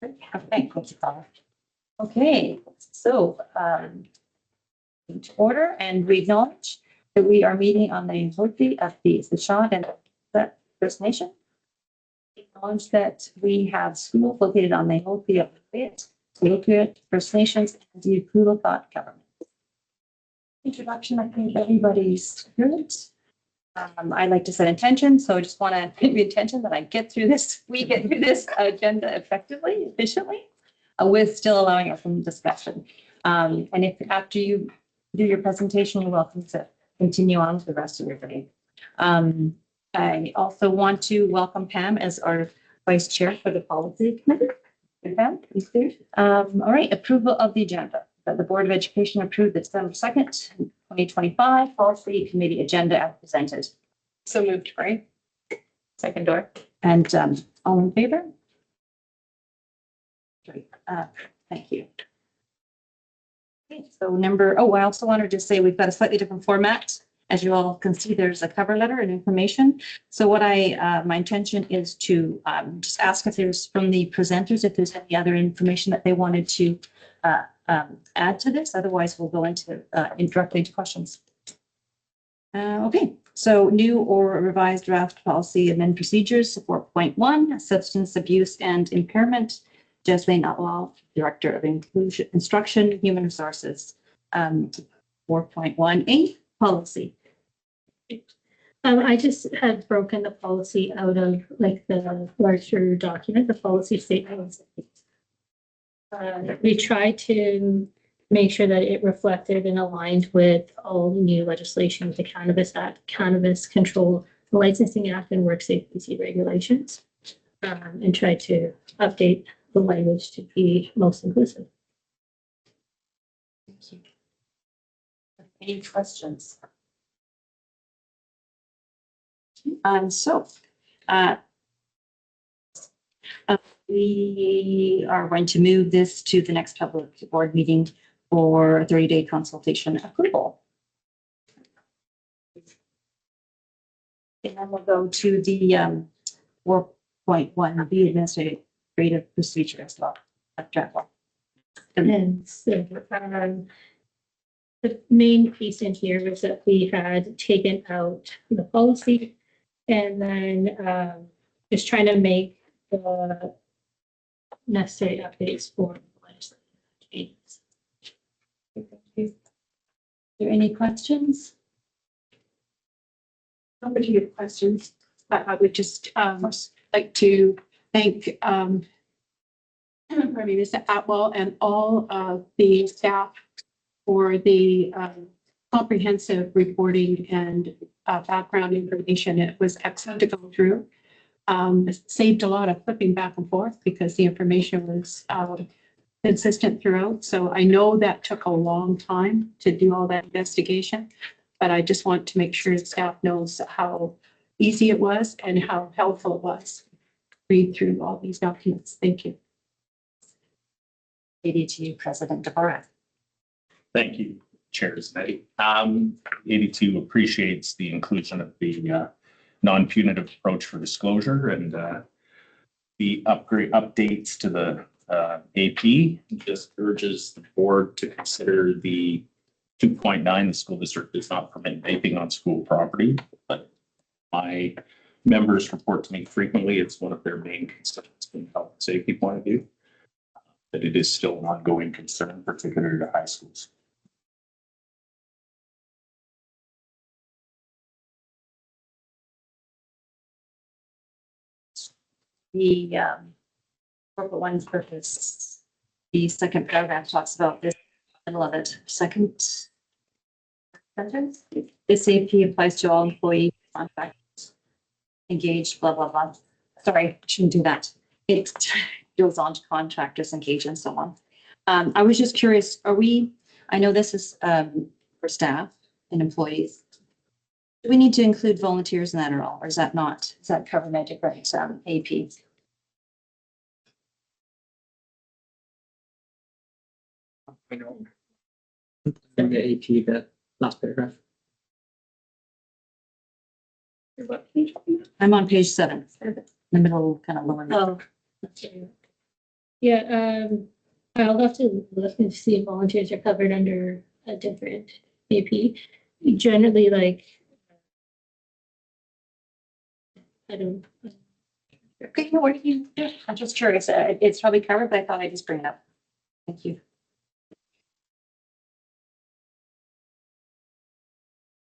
Okay, thank you, Paula. Okay, so to order, and we acknowledge that we are meeting on the Hopi of the Shawd and the First Nation. Acknowledge that we have schools located on the Hopi of the Inuit, First Nations, and the Kuluthot government. Introduction, I think everybody's good. I'd like to set intention, so I just want to give you intention that we get through this agenda effectively, efficiently, with still allowing us some discussion. And if after you do your presentation, you're welcome to continue on with the rest of your day. I also want to welcome Pam as our vice chair for the policy committee. Pam, please do. All right, approval of the agenda. That the Board of Education approved the December 2nd, 2025 policy committee agenda as presented. So moved, right? Second door. And all in favor? Great. Thank you. Okay, so I also wanted to say we've got a slightly different format. As you all can see, there's a cover letter and information. So what my intention is to just ask if there's from the presenters, if there's any other information that they wanted to add to this. Otherwise, we'll go into directly into questions. Okay, so new or revised draft policy amend procedures 4.1 substance abuse and impairment. Jasmine Atwal, Director of Instruction, Human Resources. 4.1A policy. I just had broken the policy out of like the larger document, the policy statement. We tried to make sure that it reflected and aligned with all the new legislation, the Cannabis Act, Cannabis Control Licensing Act, and Work Safety regulations, and try to update the language to be most inclusive. Thank you. Any questions? We are going to move this to the next public board meeting for 30-day consultation approval. And then we'll go to the 4.1, the administrative procedure as well. And so the main piece in here was that we had taken out the policy and then just trying to make the necessary updates for the legislative changes. Is there any questions? Nobody have questions, but I would just like to thank pardon me, Mr. Atwell and all of the staff for the comprehensive reporting and background information. It was excellent to go through. Saved a lot of flipping back and forth because the information was consistent throughout. So I know that took a long time to do all that investigation, but I just want to make sure the staff knows how easy it was and how helpful it was to read through all these documents. Thank you. ADT President DeBarra. Thank you, Chair Smitty. 82 appreciates the inclusion of the non-punitive approach for disclosure and the updates to the AP. Just urges the board to consider the 2.9. The school district does not permit vaping on school property, but my members report to me frequently. It's one of their main concerns from a health and safety point of view. That it is still an ongoing concern, particularly to high schools. The corporate one's purpose. The second paragraph talks about this. Middle of it. Second sentence. This AP applies to all employee contractors engaged. Blah blah blah. Sorry, shouldn't do that. It goes on to contractors engaged and so on. I was just curious. I know this is for staff and employees. Do we need to include volunteers in that at all, or is that not? Is that cover magic right? AP. I know. In the AP, the last paragraph. What page? I'm on page 7, in the middle, kind of lower. Oh, that's right. Yeah, I'll have to look and see if volunteers are covered under a different AP. Generally, like, I don't, Okay, no, what do you, I'm just curious. It's probably covered, but I thought I'd just bring it up. Thank you.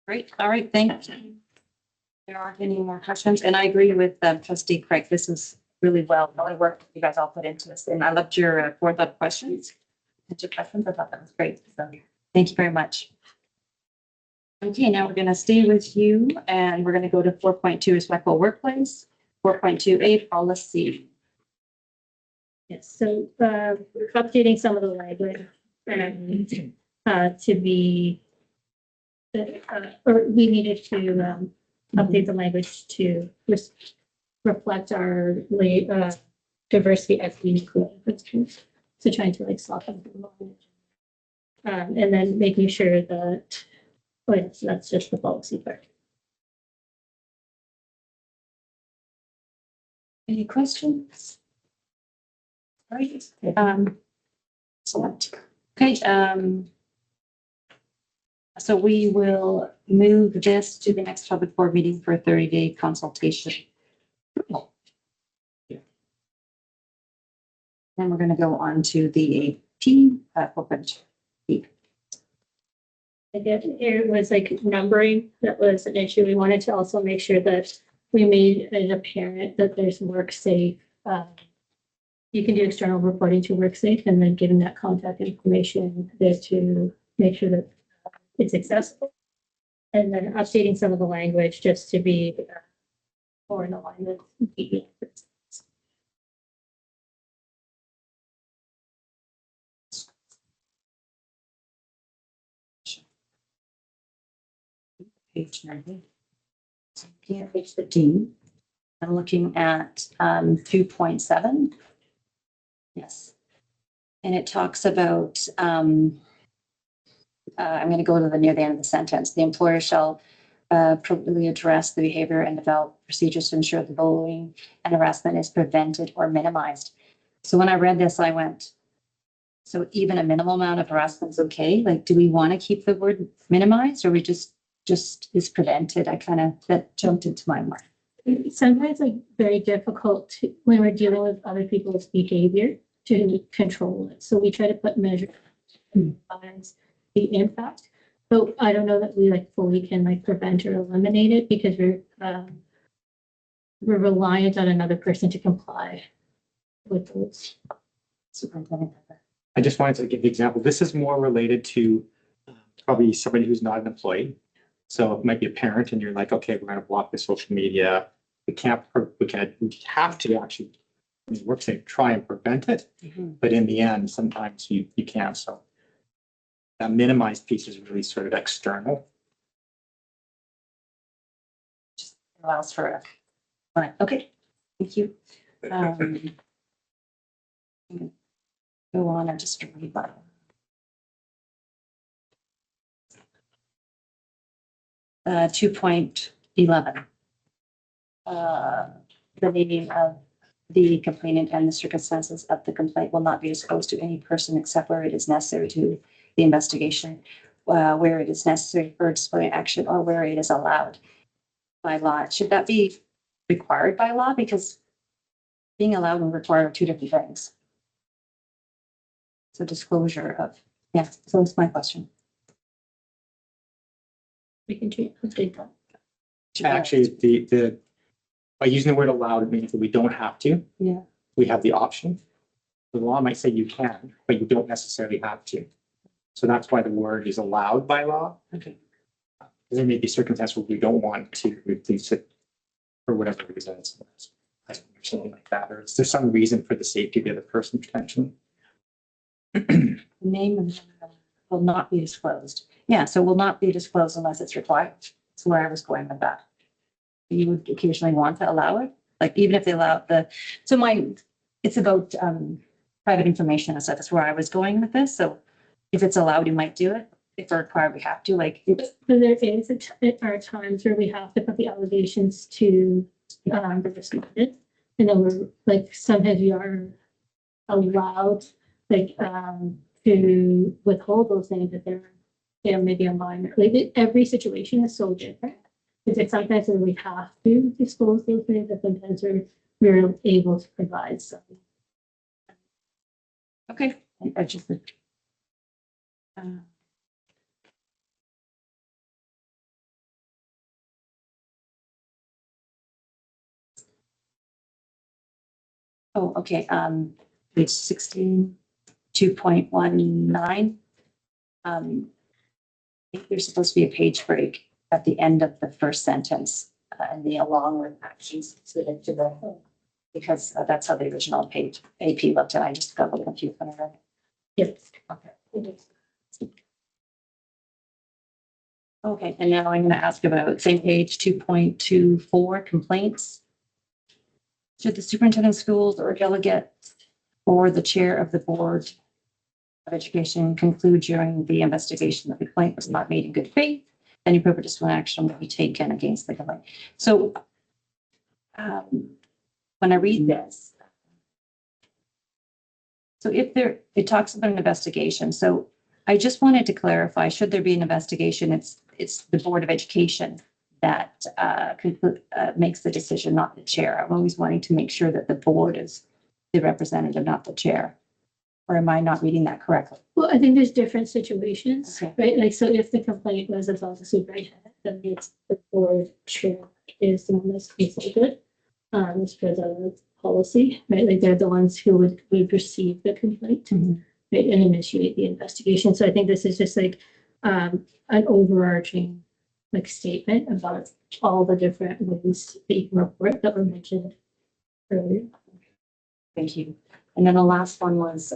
Great, all right, thank you. There aren't any more questions, and I agree with trustee Craig. This is really well, all the work you guys all put into this, and I loved your forethought questions. Your questions, I thought that was great, so thank you very much. Okay, now we're gonna stay with you, and we're gonna go to 4.2 respectful workplace, 4.2A policy. yes, so, we're updating some of the language, to be, or we needed to, update the language to reflect our diversity, equity, and inclusion principles. So trying to like soften the language. And then making sure that, oh yeah, so that's just the policy part. Any questions? All right, excellent. Okay, so we will move this to the next public board meeting for a 30-day consultation. Then we're going to go on to the AP corporate. Again, it was like numbering that was an issue. We wanted to also make sure that we made it apparent that there's WorkSafe. You can do external reporting to WorkSafe and then giving that contact information there to make sure that it's accessible. And then updating some of the language just to be more in alignment with the Page 90. So here, page 15. I'm looking at 2.7. Yes. And it talks about, I'm going to go to the near the end of the sentence. The employer shall appropriately address the behavior and develop procedures to ensure the bullying and harassment is prevented or minimized. So when I read this, I went, so even a minimal amount of harassment is okay? Like, do we want to keep the word minimized, or we just is prevented? I kind of, that jumped into my mind. sometimes like very difficult to, when we're dealing with other people's behavior to control it. So we try to put measures to minimize the impact. But I don't know that we like fully can like prevent or eliminate it because we're reliant on another person to comply with those. Superintendent. I just wanted to give the example. This is more related to probably somebody who's not an employee. So it might be a parent and you're like, okay, we're going to block the social media. We have to actually, WorkSafe try and prevent it. But in the end, sometimes you can't. So that minimized piece is really sort of external. Just allows for a, fine. Okay, thank you. Go on and just read that. Uh, 2.11. The naming of the complainant and the circumstances of the complaint will not be disclosed to any person except where it is necessary to the investigation, where it is necessary for disciplinary action, or where it is allowed by law. Should that be required by law? Because being allowed and required are two different things. So disclosure of, yeah, so that's my question. We can update that. Actually, the by using the word allowed, it means that we don't have to. Yeah. We have the option. The law might say you can, but you don't necessarily have to. So that's why the word is allowed by law. Okay. There may be circumstances where we don't want to replace it for whatever reason, or something like that, or is there some reason for the safety of the other person potentially? The name will not be disclosed. Yeah, so will not be disclosed unless it's required. That's where I was going with that. You would occasionally want to allow it, like even if they allow it's about private information and stuff. That's where I was going with this. So if it's allowed, you might do it. If it's required, we have to. Like, But there are times where we have to put the allegations to the respondent, and then we're like, sometimes we are allowed, like, to withhold those things if they're maybe a minor. Like, every situation is so different. It's sometimes we have to disclose those things, but sometimes we're able to provide some. Okay. I just. Oh, okay, page 16, 2.19. I think there's supposed to be a page break at the end of the first sentence, and the along with actions to the, because that's how the original page AP looked, and I just got a little confused when I read it. Yes. Okay. Okay, and now I'm going to ask about same page 2.24 complaints. Should the superintendent of schools or delegate or the chair of the board of education conclude during the investigation that the complaint was not made in good faith, any appropriate disciplinary action will be taken against the complaint. So when I read this, so if there, it talks about an investigation. So I just wanted to clarify, should there be an investigation, it's the Board of Education that makes the decision, not the chair. I'm always wanting to make sure that the board is the representative, not the chair. Or am I not reading that correctly? Well, I think there's different situations, Okay. right? Like, so if the complaint was about the superintendent, then it's the board chair is the one that's consulted. As for the policy, right? Like, they're the ones who would receive the complaint, Mhm. right, and initiate the investigation. So I think this is just like an overarching like statement about all the different ways that you can report that were mentioned earlier. Thank you. And then the last one was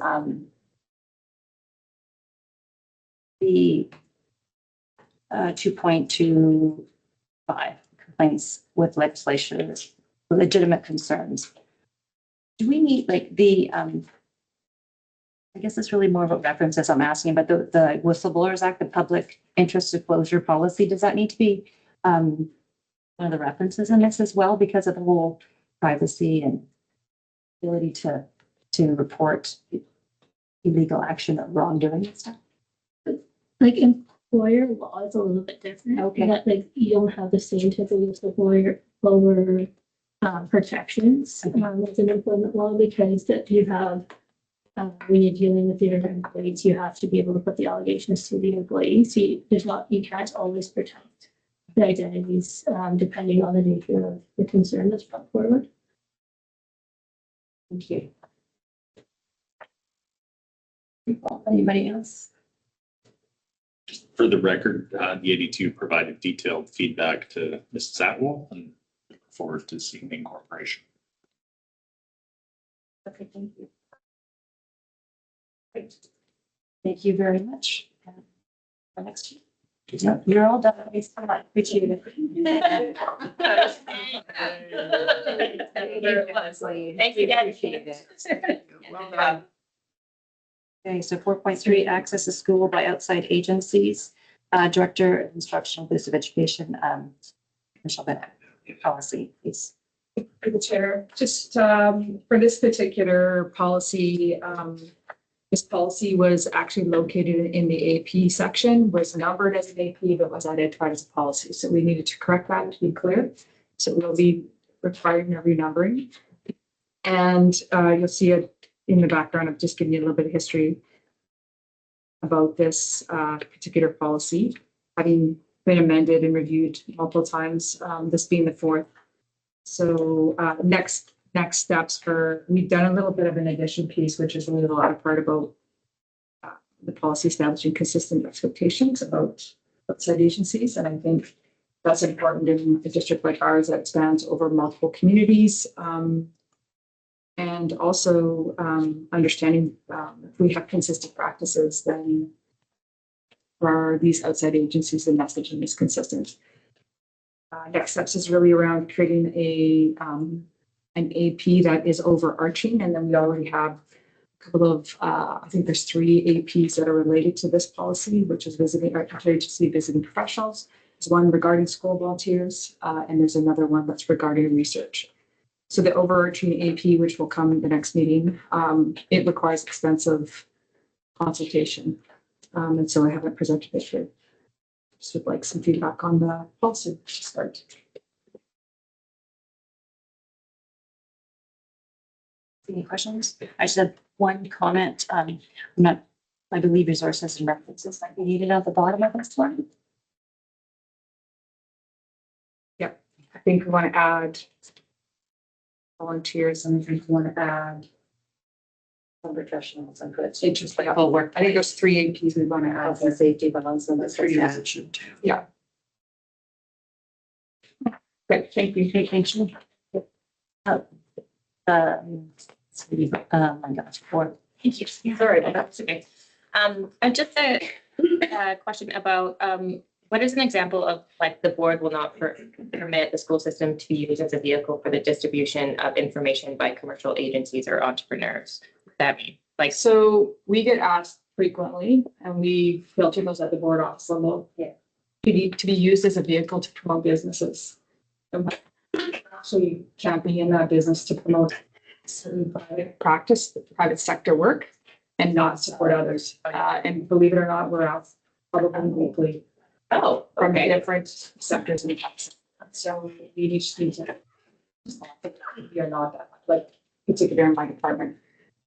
the 2.25 complaints with legitimate concerns. Do we need like the I guess it's really more of a reference as I'm asking, but the Whistleblowers Act, the public interest disclosure policy, does that need to be one of the references in this as well because of the whole privacy and ability to report illegal action or wrongdoing and stuff? Like, employer law is a little bit different. Okay. That, like, you don't have the same type of whistleblower protections as an employment law, because that you have when you're dealing with your employees, you have to be able to put the allegations to the employees. You can't always protect the identities depending on the nature of the concern that's brought forward. Thank you. Anybody else? For the record, the 82 provided detailed feedback to Mrs. Atwell and look forward to seeing the incorporation. Okay, thank you. Great. Thank you very much. For next year. No, you're all done. Thanks so much. Appreciate it. Thank you, appreciate it. Well done. Okay, so 4.3, access to school by outside agencies. Director of Instructional Inclusive Education, Michelle Bennett, policy, please. For the chair, just for this particular policy, this policy was actually located in the AP section, was numbered as an AP, but was identified as a policy. So we needed to correct that to be clear. So we'll be requiring a renumbering. And you'll see it in the background. I'm just giving you a little bit of history about this particular policy, having been amended and reviewed multiple times, this being the fourth. So next steps for, we've done a little bit of an addition piece, which is really the latter part about the policy establishing consistent expectations about outside agencies. And I think that's important in a district like ours that spans over multiple communities. And also understanding if we have consistent practices, then for these outside agencies, the messaging is consistent. Next steps is really around creating an AP that is overarching, and then we already have a couple of, I think there's 3 APs that are related to this policy, which is visiting interagency visiting professionals. There's one regarding school volunteers, and there's another one that's regarding research. So the overarching AP, which will come in the next meeting, it requires extensive consultation. And so I haven't presented it here. Just would like some feedback on the policy to start. Any questions? I just have one comment. I believe resources and references might be needed at the bottom of this one. I think we want to add volunteers and I think we want to add Some professionals and good. interest. Like full work. I think there's 3 APs we want to add. Health and safety, but also the Three. management too. Great, thank you. Okay, thank you. Oh, oh my gosh, four. Thank you. Sorry, that's okay. Just a question about, what is an example of like the board will not permit the school system to be used as a vehicle for the distribution of information by commercial agencies or entrepreneurs? That mean, like, So we get asked frequently and we filter those at the board office level. Yeah. To be used as a vehicle to promote businesses. And actually can't be in that business to promote certain private practice, private sector work and not support others. And believe it or not, we're asked probably weekly oh, from okay. different sectors and types. So we each need to. We are not that, like, particular in my department.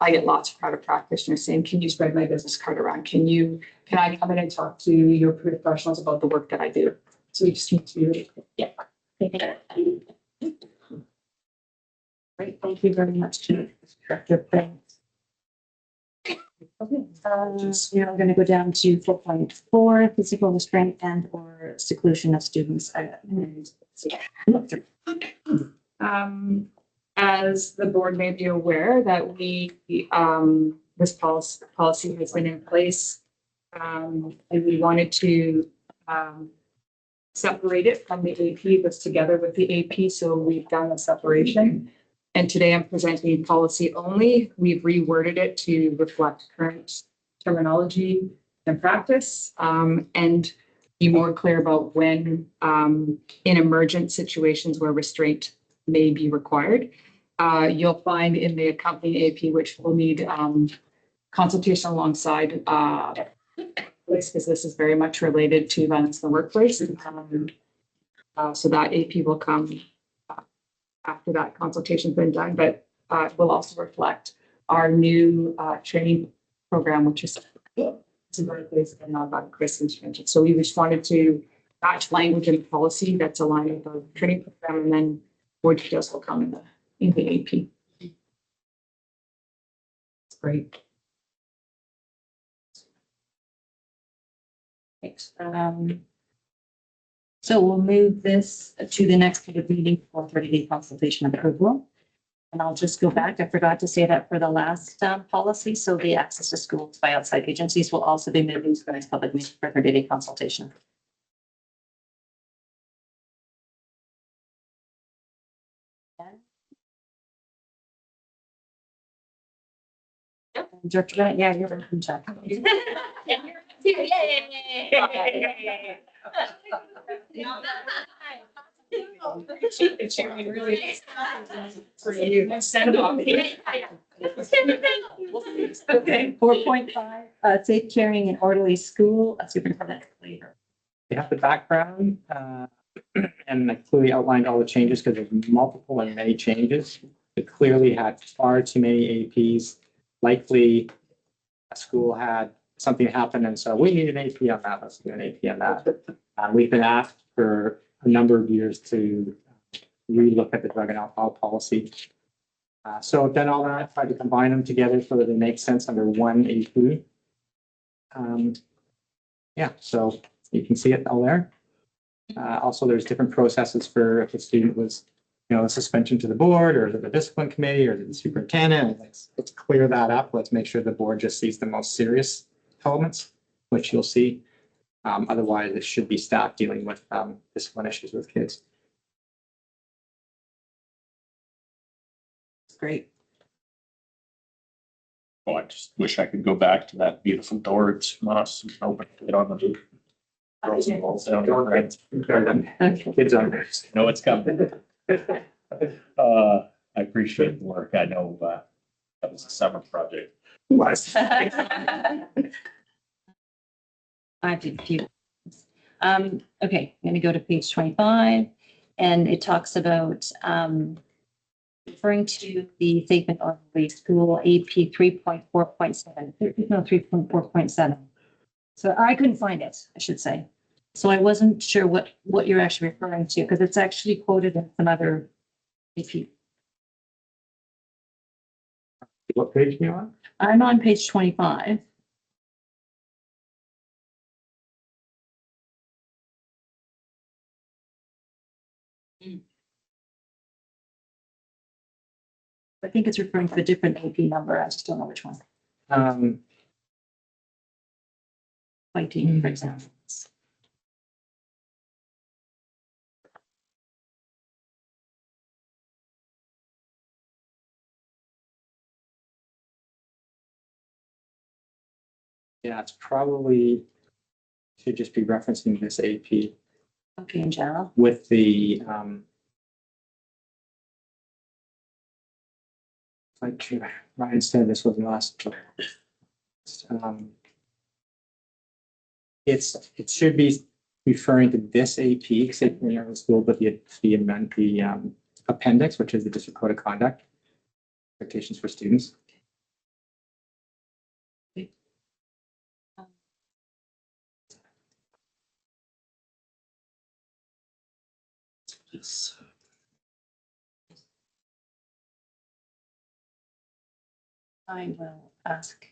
I get lots of private practitioners saying, can you spread my business card around? Can I come in and talk to your professionals about the work that I do? So we just need to be really clear. Great, thank you very much. Director Banks. Okay, we're going to go down to 4.4, physical restraint and or seclusion of students. As the board may be aware that this policy has been in place. And we wanted to, separate it from the AP, but together with the AP. So we've done the separation. And today I'm presenting policy only. We've reworded it to reflect current terminology and practice, and be more clear about when, in emergent situations where restraint may be required. You'll find in the accompanying AP, which will need consultation alongside because this is very much related to violence in the workplace. So that AP will come after that consultation's been done, but will also reflect our new training program, which is workplace and nonviolent risk intervention. So we just wanted to match language and policy that's aligned with the training program, and then more details will come in the AP. That's great. Thanks. So we'll move this to the next meeting for 30-day consultation approval. And I'll just go back. I forgot to say that for the last policy. So the access to schools by outside agencies will also be moving to the next public meeting for 30-day consultation. Director Bennett, yeah, you're welcome, Chuck. For you. Send off. Okay, 4.5, safe carrying an orderly school, superintendent later. They have the background, and I clearly outlined all the changes because there's multiple and many changes. It clearly had far too many APs. Likely a school had something happen, and so we need an AP on that. Let's do an AP on that. We've been asked for a number of years to relook at the drug and alcohol policy. So I've done all that, tried to combine them together so that they make sense under one AP. Yeah, so you can see it all there. Also, there's different processes for if a student was, a suspension to the board or the discipline committee or the superintendent. Let's clear that up. Let's make sure the board just sees the most serious elements, which you'll see. Otherwise, it should be staff dealing with discipline issues with kids. Great. Oh, I just wish I could go back to that beautiful door. It's must open it on the roof. Girls and balls down there, right? Okay. Kids on there. No, it's coming. I appreciate the work. I know, that was a summer project. Was. I did a few. Okay, I'm gonna go to page 25, and it talks about, referring to the statement of the school AP 3.4.7, no, 3.4.7. So I couldn't find it, I should say. So I wasn't sure what you're actually referring to, because it's actually quoted in some other AP. What page are you on? I'm on page 25. I think it's referring to a different AP number. I just don't know which one. Fighting, for example. Yeah, it's probably, should just be referencing this AP Okay, in general. with the, like Ryan said, this was last. It should be referring to this AP, Safety in the School, but the appendix, which is the district code of conduct, expectations for students. I will ask.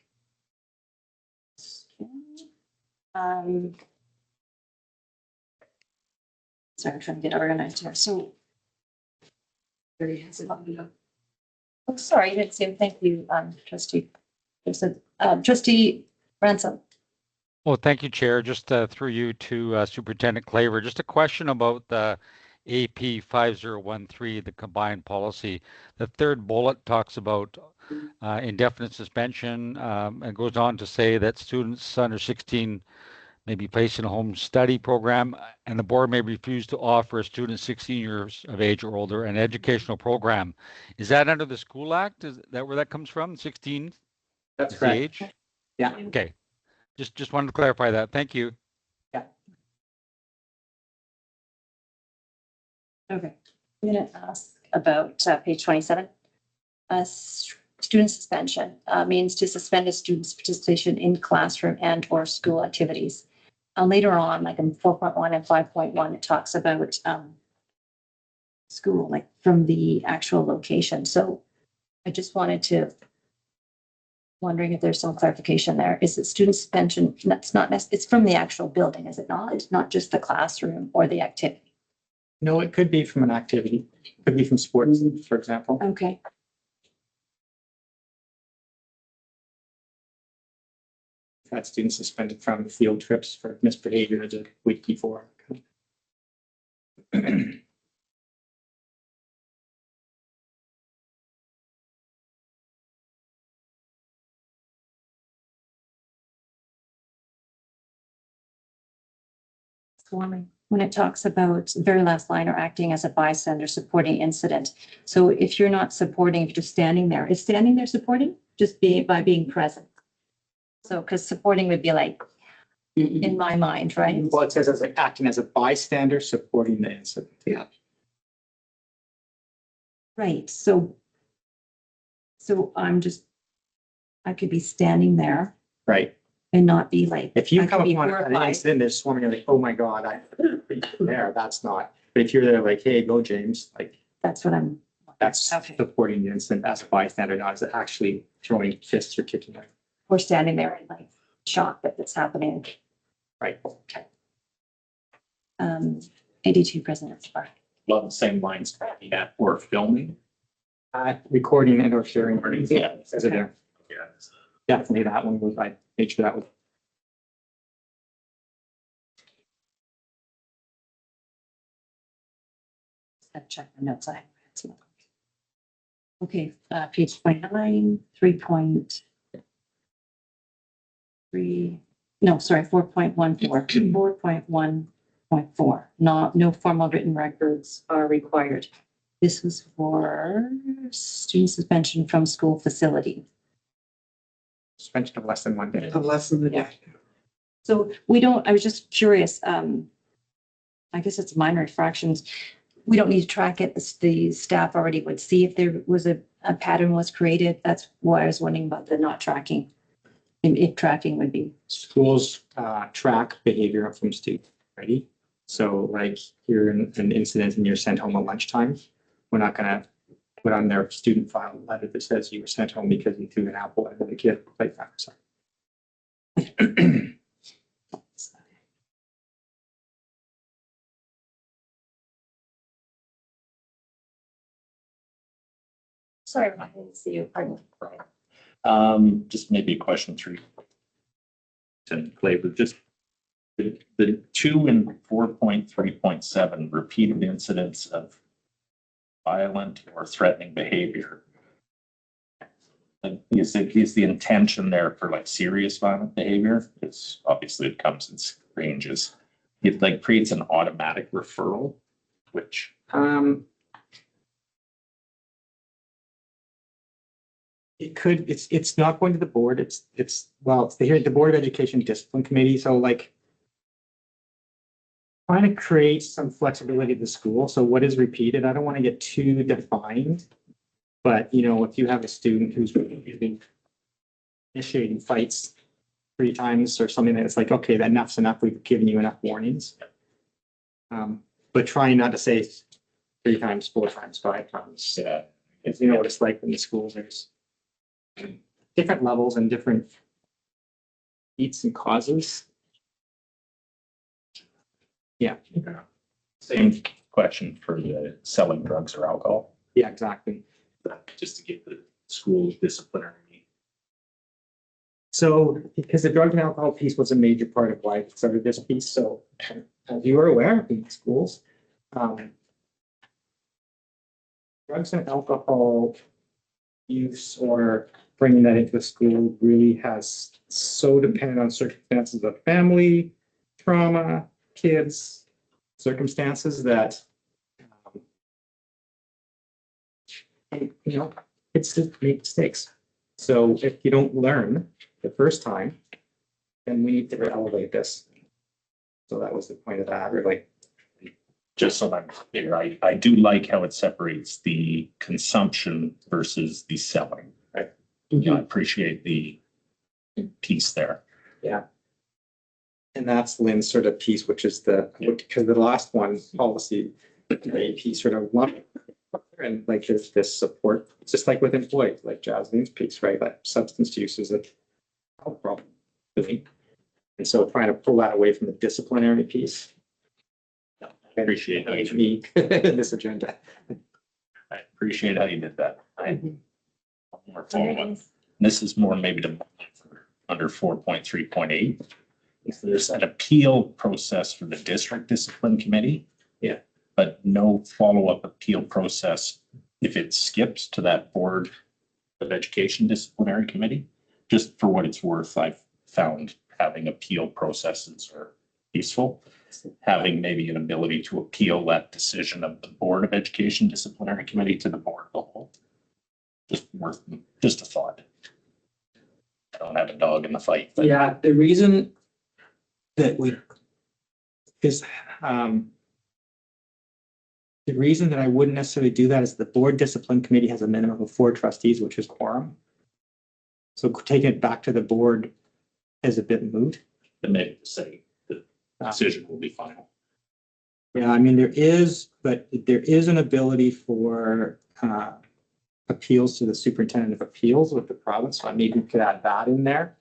Um. Sorry, I'm trying to get organized here. So. Oh, sorry, you didn't say thank you, trustee. There's a, trustee Ransom. Well, thank you, Chair. Just through you to Superintendent Claver, just a question about the AP 5013, the combined policy. The third bullet talks about indefinite suspension and goes on to say that students under 16 may be placed in a home study program, and the board may refuse to offer a student 16 years of age or older an educational program. Is that under the School Act? Is that where that comes from? 16 That's is the correct. age? Yeah. Okay. Just wanted to clarify that. Thank you. Okay, I'm gonna ask about page 27. Student suspension means to suspend a student's participation in classroom and or school activities. Later on, like in 4.1 and 5.1, it talks about school, like from the actual location. So I just wanted to, wondering if there's some clarification there. Is it student suspension? That's not necessarily, it's from the actual building, is it not? It's not just the classroom or the activity. No, it could be from an activity. It could be from sports, for example. Okay. Had students suspended from field trips for misbehavior the week before. When it talks about the very last line, or acting as a bystander supporting incident. So if you're not supporting, if you're just standing there, is standing there supporting? Just by being present. So, because supporting would be like, in my mind, right? Well, it says as like acting as a bystander supporting the incident. Yeah. Right, so I could be standing there Right. and not be like. If you I come could be upon an horrified. incident, they're swarming, you're like, oh my God, I there, that's not. But if you're there like, hey, go James, like, That's what I'm. that's Okay. supporting the incident as a bystander, not as actually throwing fists or kicking it. We're standing there in like shock that it's happening. Right. 82 President's Park. Along the same lines, yeah, or filming. Recording and or sharing. Yeah. Is it there? Yeah. Definitely that one was, I made sure that was. I've checked my notes. I haven't read some of them. Okay, page 29, 3.3, no, sorry, 4.14, 4.1.4. No formal written records are required. This was for student suspension from school facility. Suspension of less than 1 day. Less than the Yeah. So we don't, I was just curious, I guess it's minor infractions. We don't need to track it. The staff already would see if there was a pattern was created. That's why I was wondering about the not tracking. And if tracking would be, Schools track behavior from students, ready? So like you're in an incident and you're sent home at lunchtime, we're not gonna put on their student file a letter that says you were sent home because you threw an apple at the kid playground or something. sorry, I didn't see you. Pardon. Just maybe a question through. To Claver, just the 2 and 4.3.7 repeated incidents of violent or threatening behavior. Like, is the intention there for like serious violent behavior? It's obviously it comes in ranges. It like creates an automatic referral, which It could, it's not going to the board. It's the Board of Education Discipline Committee. So like trying to create some flexibility to the school. So what is repeated? I don't want to get too defined. But, you know, if you have a student who's been initiating fights 3 times or something, that's like, okay, enough's enough. We've given you enough warnings. But trying not to say 3 times, 4 times, 5 times. yeah, If you know what it's like in the schools, there's different levels and different heats and causes. Yeah, same question for the selling drugs or alcohol, yeah, exactly. just to get the school disciplinary. So because the drug and alcohol piece was a major part of why I started this piece, so as you are aware, in schools, drugs and alcohol use or bringing that into a school really has so dependent on circumstances of family, trauma, kids, circumstances that you know, it's just make mistakes. So if you don't learn the first time, then we need to elevate this. So that was the point of that, really. Just so I'm clear, I do like how it separates the consumption versus the selling. Right. I appreciate the piece there. And that's Lynn's sort of piece, which is because the last one policy, the AP sort of lump. And like there's this support, it's just like with employees, like Jasmine's piece, right? Like substance use is a health problem, really. And so trying to pull that away from the disciplinary piece. I appreciate how you did, Me, this agenda. I appreciate how you did that. More follow-up. This is more maybe to under 4.3.8. If there's an appeal process for the district discipline committee. Yeah. But no follow-up appeal process if it skips to that Board of Education disciplinary committee. Just for what it's worth, I've found having appeal processes are useful. Having maybe an ability to appeal that decision of the Board of Education disciplinary committee to the board of the whole. Just a thought. I don't have a dog in the fight. But Yeah, the reason that we is the reason that I wouldn't necessarily do that is the board discipline committee has a minimum of 4 trustees, which is quorum. So taking it back to the board is a bit moot. then maybe to say the decision will be final. Yeah, I mean, there is an ability for appeals to the superintendent of appeals with the province. So maybe we could add that in there.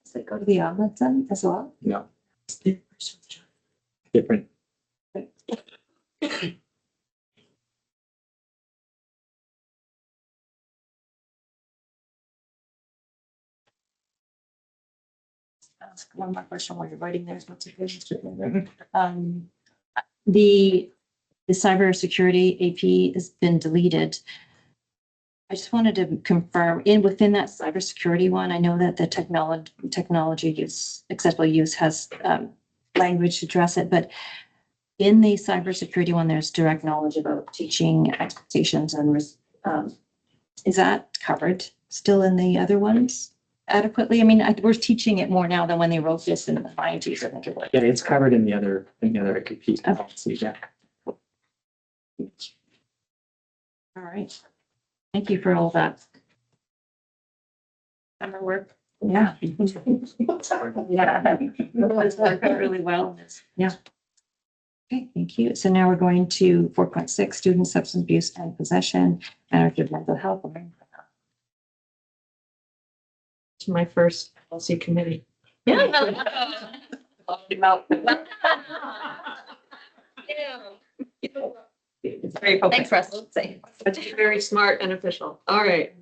Does it go to the ombudsman as well? No. Different. Ask one more question while you're writing there. What's it, Mr. Taylor? The cybersecurity AP has been deleted. I just wanted to confirm within that cybersecurity one, I know that the technology use, accessible use has language to address it, but in the cybersecurity one, there's direct knowledge about teaching expectations and is that covered still in the other ones adequately? I mean, we're teaching it more now than when they wrote this in the nineties, I think it was. Yeah, it's covered in the other APP policy, yeah. All right. Thank you for all that. Summer work. Yeah. Yeah. It's worked out really well. Yeah. Okay, thank you. So now we're going to 4.6, student substance abuse and possession, management of mental health. To my first policy committee. Yeah. It's very focused. Thanks, Russell. That's very smart and official. All right.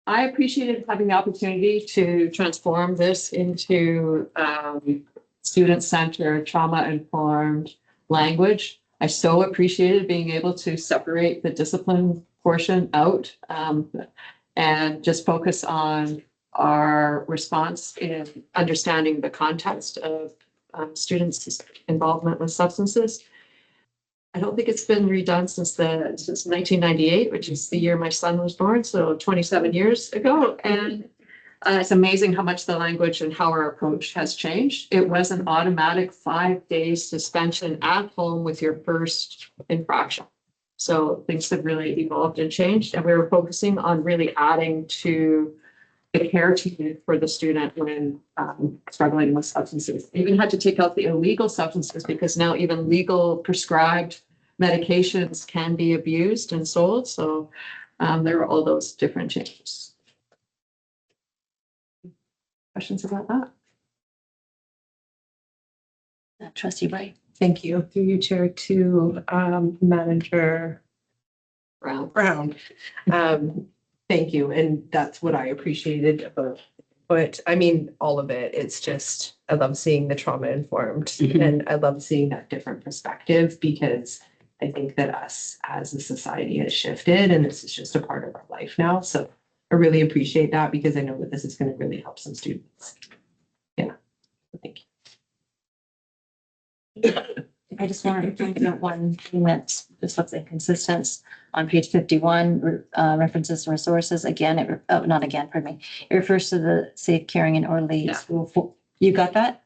I appreciated having the opportunity to transform this into student-centered, trauma-informed language. I so appreciated being able to separate the discipline portion out and just focus on our response in understanding the context of students' involvement with substances. I don't think it's been redone since 1998, which is the year my son was born, so 27 years ago. And it's amazing how much the language and how our approach has changed. It was an automatic 5 days suspension at home with your first infraction. So things have really evolved and changed, and we were focusing on really adding to the care team for the student when struggling with substances. Even had to take out the illegal substances because now even legal prescribed medications can be abused and sold. So there were all those different changes. Questions about that? Trustee Wright. Thank you. Through you, Chair, to Manager Brown. Thank you. And that's what I appreciated about, but I mean, all of it. It's just, I love seeing the trauma informed and I love seeing that different perspective because I think that us as a society has shifted and this is just a part of our life now. So I really appreciate that because I know that this is going to really help some students. Yeah. Thank you. I just wanted to point out one thing that just looks inconsistent on page 51, references to resources. Again, not again, pardon me. It refers to the safe, caring and orderly school. You got that?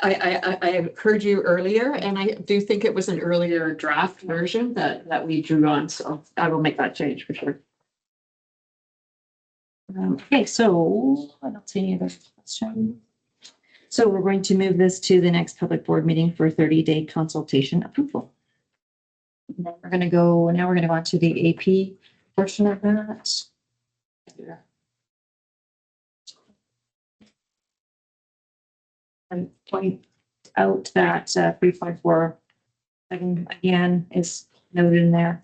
I heard you earlier, and I do think it was an earlier draft version that we drew on. So I will make that change for sure. Okay, so I don't see any other questions. So we're going to move this to the next public board meeting for 30-day consultation approval. And then we're going to go on to the AP portion of that. And point out that 3.4 again is noted in there.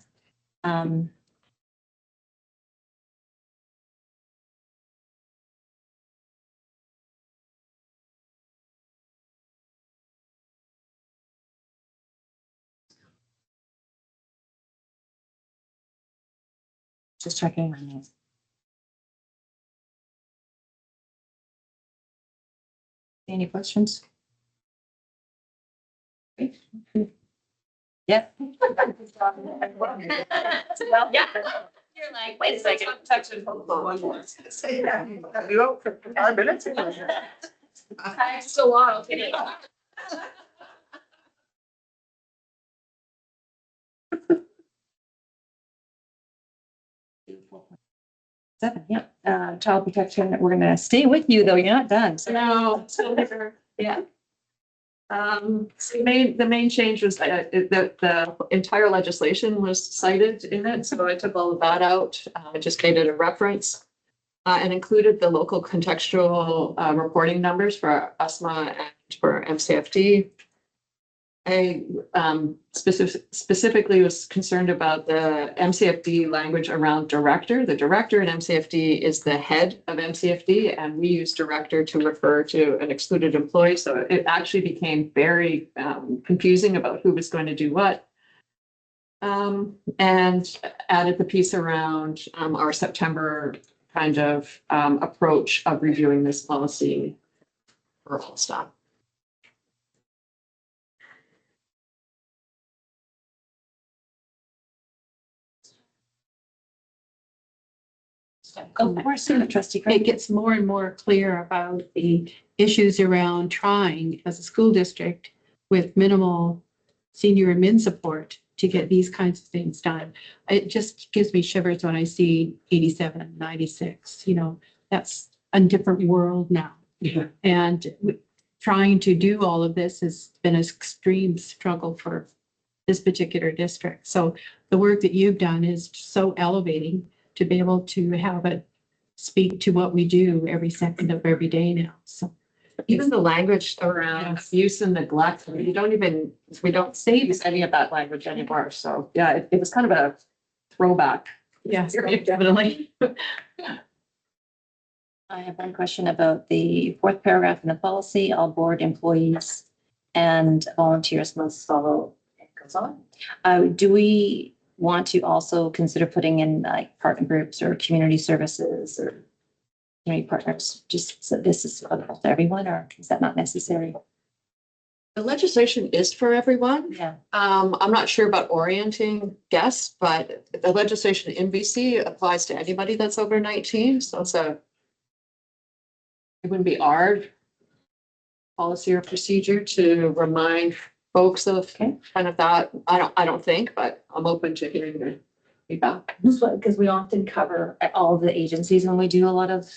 Just checking my name. Any questions? Yeah. Yeah. You're like, wait a second. We wrote for 5 minutes. It's a lot. Seven, yeah. Child protection, we're gonna stay with you, though. You're not done. So No, yeah. So the main change was that the entire legislation was cited in it, so I took all of that out. I just made it a reference and included the local contextual reporting numbers for USMA and for MCFD. I specifically was concerned about the MCFD language around director. The director in MCFD is the head of MCFD, and we use director to refer to an excluded employee. So it actually became very confusing about who was going to do what. And added the piece around our September kind of approach of reviewing this policy for all staff. Of course, trustee it Craig. gets more and more clear about the issues around trying as a school district with minimal senior admin support to get these kinds of things done. It just gives me shivers when I see 87 and 96, that's a different world now. Yeah. And trying to do all of this has been an extreme struggle for this particular district. So the work that you've done is so elevating to be able to have it speak to what we do every second of every day now. So Even the language around use and neglect, we don't say any of that language anymore. So yeah, it was kind of a throwback. yes, Definitely. I have one question about the fourth paragraph in the policy, all board employees and volunteers must follow. It goes on. Do we want to also consider putting in like partner groups or community services or community partners, just so this is available to everyone, or is that not necessary? The legislation is for everyone. Yeah. I'm not sure about orienting guests, but the legislation in BC applies to anybody that's over 19. So it wouldn't be our policy or procedure to remind folks of kind of that. I don't think, but I'm open to hearing their feedback. Because we often cover all the agencies when we do a lot of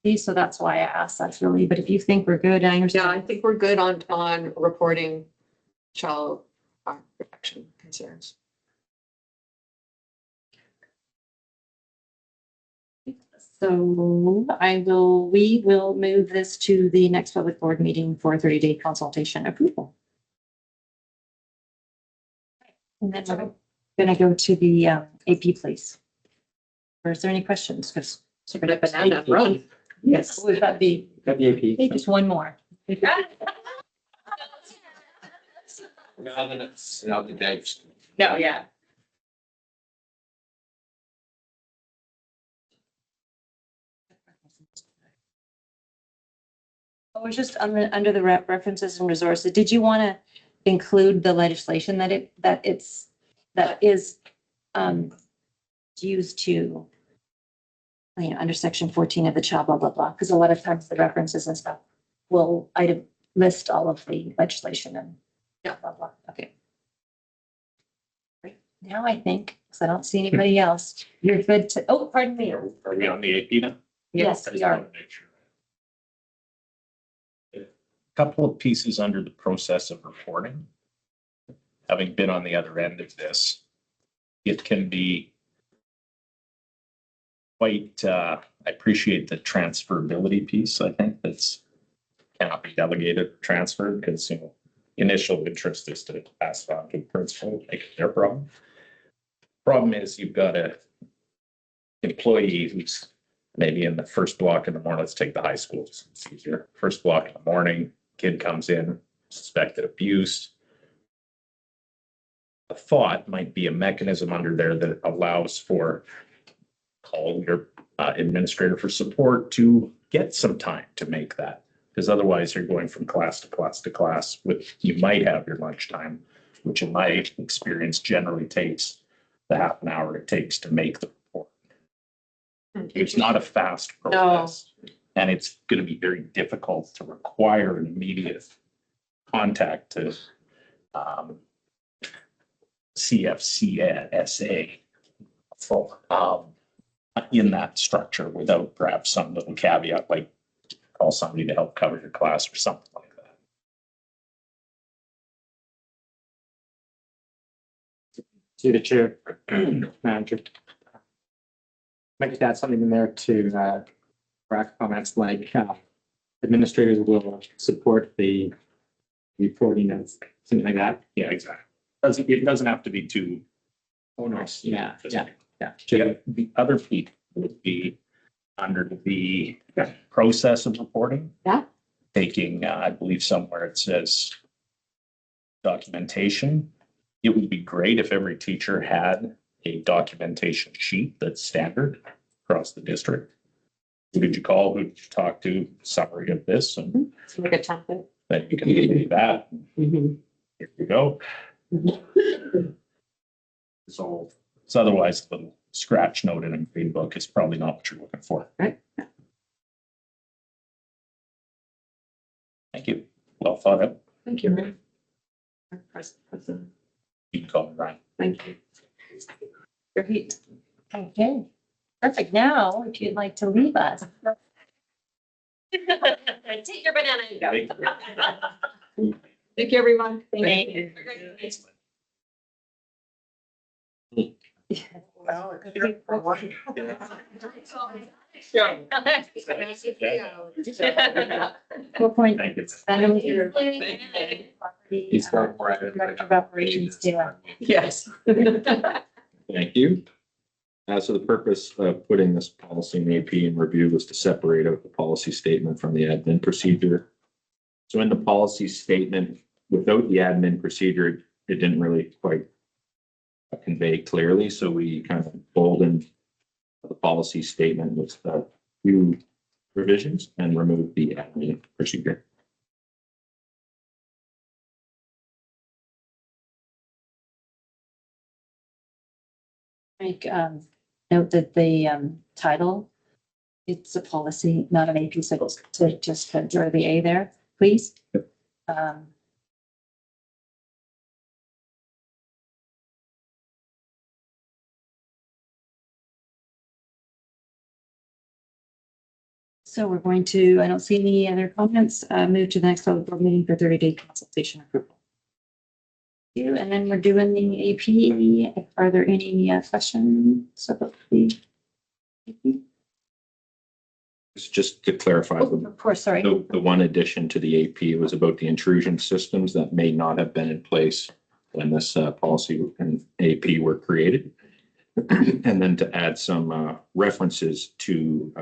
these, so that's why I asked that really, but if you think we're good, I Yeah, understand. I think we're good on reporting child protection concerns. So we will move this to the next public board meeting for 30-day consultation approval. And then we're gonna go to the AP, please. Or is there any questions? Because Banana run. yes, we've got the, Got the AP. hey, just one more. No, yeah. Oh, it's just on the, under the references and resources, did you want to include the legislation that is used to, under section 14 of the child blah, blah, blah, because a lot of times the references and stuff will list all of the legislation and blah, blah, okay. Great. Now I think, because I don't see anybody else, you're good to, oh, pardon me. Are we on the AP now? Yes, I we just are. wanted to make sure. A couple of pieces under the process of reporting. Having been on the other end of this, it can be quite, I appreciate the transferability piece. I think that's cannot be delegated or transferred because, initial interest is to pass it on to the principal, make it their problem. Problem is you've got a employee who's maybe in the first block in the morning. Let's take the high schools. It's easier. First block in the morning, kid comes in, suspected abuse. A thought might be a mechanism under there that allows for call your administrator for support to get some time to make that. Because otherwise you're going from class to class to class with, you might have your lunchtime, which in my experience generally takes the half an hour it takes to make the report. It's not a fast process. And it's going to be very difficult to require an immediate contact to CFCSA in that structure without perhaps some little caveat like call somebody to help cover your class or something like that. To the chair, manager. Might just add something in there to rack comments like administrators will support the reporting of something like that. Yeah, exactly. It doesn't have to be too. Onerous. Yeah. The other piece would be under the process of reporting. Yeah. Taking, I believe somewhere it says documentation. It would be great if every teacher had a documentation sheet that's standard across the district. Who did you call? Who did you talk to? Summary of this, and It's like a template. then you can do that. Mhm. Here you go. So otherwise a little scratch note in a grade book is probably not what you're looking for. Right. Thank you. Well thought out. Thank you. President. You can call me Ryan. Thank you. Great. Okay, perfect. Now, if you'd like to leave us. Take your banana and go. Thank you, everyone. Thank you. Four point. Thank you. Adam, your He's got more. Director of Operations, Taylor. Yes. Thank you. So the purpose of putting this policy in AP in review was to separate out the policy statement from the admin procedure. So in the policy statement, without the admin procedure, it didn't really quite convey clearly, so we kind of boldened the policy statement with a few revisions and removed the admin procedure. Make, note that the, title, it's a policy, not an AP, so to just draw the A there, please. So we're going to, I don't see any other comments, move to the next public board meeting for 30-day consultation approval. You, and then we're doing the AP. Are there any questions about the AP? Just to clarify, Oh, of course, sorry. the one addition to the AP was about the intrusion systems that may not have been in place when this policy and AP were created. And then to add some references to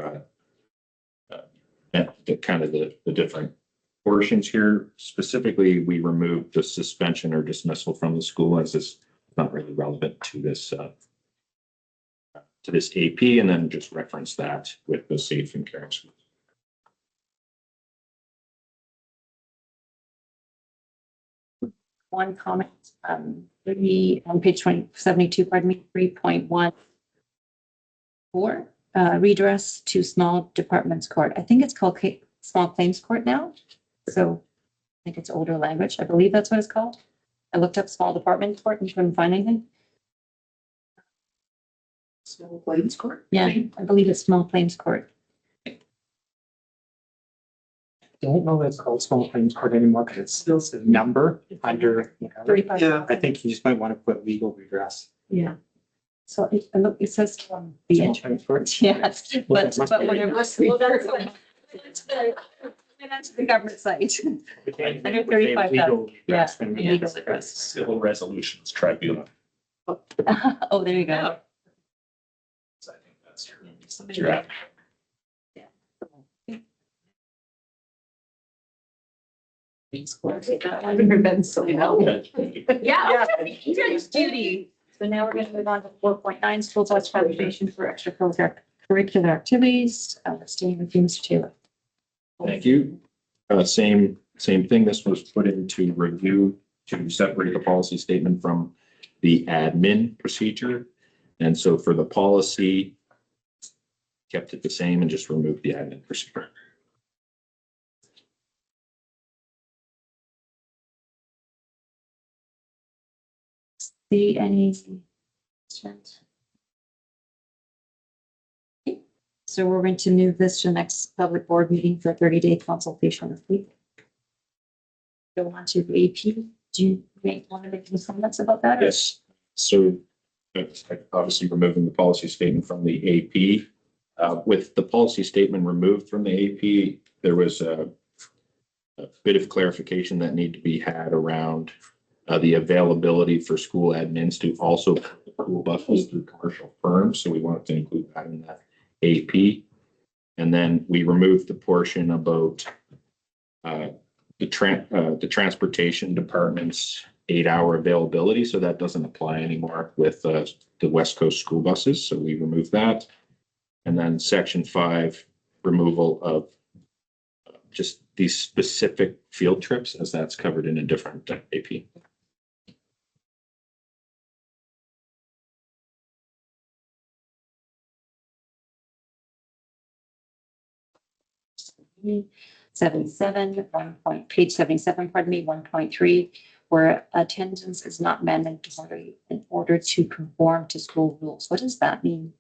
the kind of the different portions here. Specifically, we removed the suspension or dismissal from the school as it's not really relevant to this AP, and then just reference that with the safe and caring schools. One comment, on page 72, pardon me, 3.14, redress to small departments court. I think it's called small claims court now. So I think it's older language. I believe that's what it's called. I looked up small department court and couldn't find anything. Small claims court. Yeah, I believe it's small claims court. Don't know that it's called small claims court anymore because it's still a number under. 35. Yeah. I think you just might want to put legal redress. Yeah. So it says the Small entry. claims court. Yes, Well, but that must be- whatever. Well, that's the government site. Under 35,000. Legal redress, then we- Legal redress. Civil Resolutions Tribunal. Oh, there you go. So I think that's your app. I've never been so long. Yeah. Judy. So now we're gonna move on to 4.9, school bus foundation for extracurricular activities. Staying with you, Mr. Taylor. Thank you. Same thing. This was put into review to separate the policy statement from the admin procedure. And so for the policy, kept it the same and just removed the admin procedure. See any questions? Okay. So we're going to move this to the next public board meeting for 30-day consultation this week. Go on to the AP. Do you want to make any comments about that? or- Yes. So obviously removing the policy statement from the AP. With the policy statement removed from the AP, there was a bit of clarification that needed to be had around the availability for school admins to also put school buses through commercial firms. So we wanted to include that in that AP. And then we removed the portion about the transportation department's 8-hour availability. So that doesn't apply anymore with the West Coast school buses. So we removed that. And then section 5, removal of just these specific field trips, as that's covered in a different AP. page 77, pardon me, 1.3, where attendance is not mandatory in order to conform to school rules. What does that mean?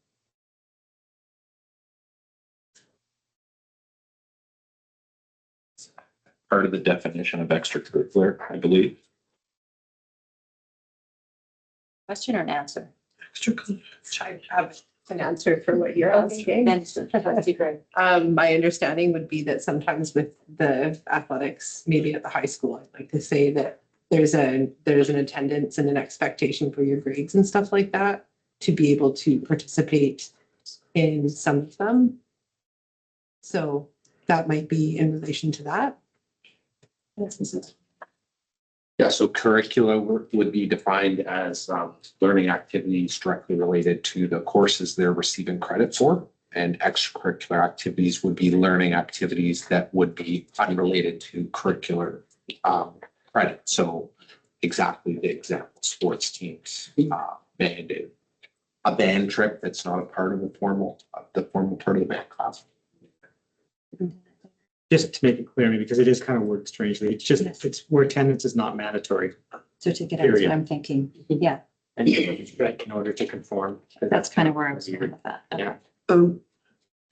Part of the definition of extracurricular, I believe. Question or an answer? I have an answer for what you're asking. Then that's great. My understanding would be that sometimes with the athletics, maybe at the high school, I'd like to say that there's an attendance and an expectation for your grades and stuff like that to be able to participate in some of them. So that might be in relation to that. Yeah, so curricula would be defined as learning activities directly related to the courses they're receiving credit for. And extracurricular activities would be learning activities that would be unrelated to curricular credit. So exactly the example, sports teams, band, a band trip that's not a part of the formal part of the band class. Just to make it clear, maybe because it is kind of worded strangely, it's just, it's where attendance is not mandatory. So to get out, that's Period. what I'm thinking. Yeah, And in order to conform. that's kind of where I was going with that. Yeah. Can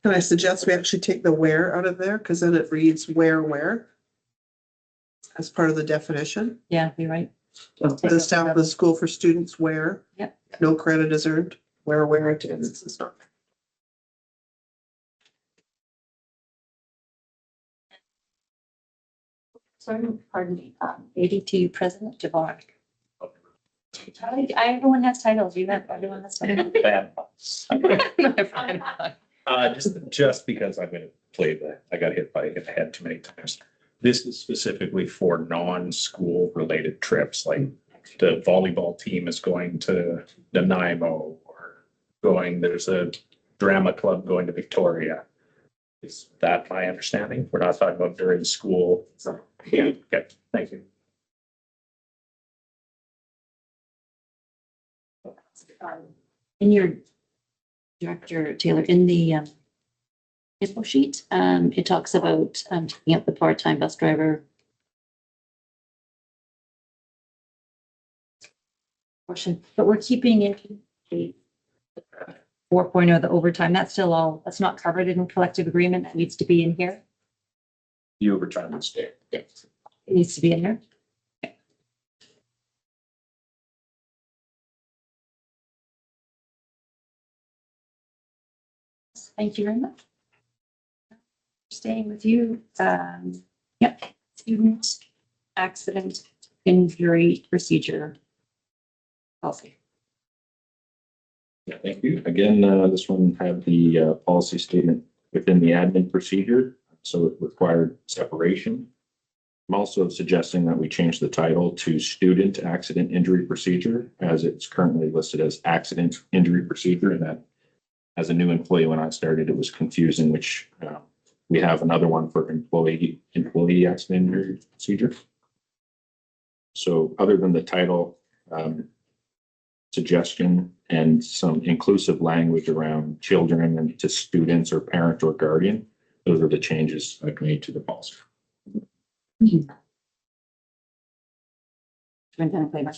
I suggest we actually take the where out of there? Because then it reads where as part of the definition. Yeah, you're right. The staff of the school for students where. Yep. No credit is earned, where attendance is not. Sorry, pardon me, ADT President Javon. Everyone has titles, everyone has titles. Just because I'm gonna play I got hit by the head too many times. This is specifically for non-school related trips, like the volleyball team is going to Nanaimo or there's a drama club going to Victoria. Is that my understanding? We're not talking about during school. Yeah, okay, thank you. In your Director Taylor, in the info sheet, it talks about taking up the part-time bus driver portion, but we're keeping in the 4.0, the overtime. That's still that's not covered in collective agreement. That needs to be in here. The overtime would stay. Yeah. It needs to be in there. Thank you very much. Staying with you. Yep, student accident injury procedure policy. Yeah, thank you. Again, this one had the policy statement within the admin procedure, so it required separation. I'm also suggesting that we change the title to student accident injury procedure, as it's currently listed as accident injury procedure, and that as a new employee, when I started, it was confusing, which we have another one for employee accident injury procedure. So other than the title, suggestion and some inclusive language around children and to students or parent or guardian, those are the changes I've made to the policy. Superintendent Claiborne.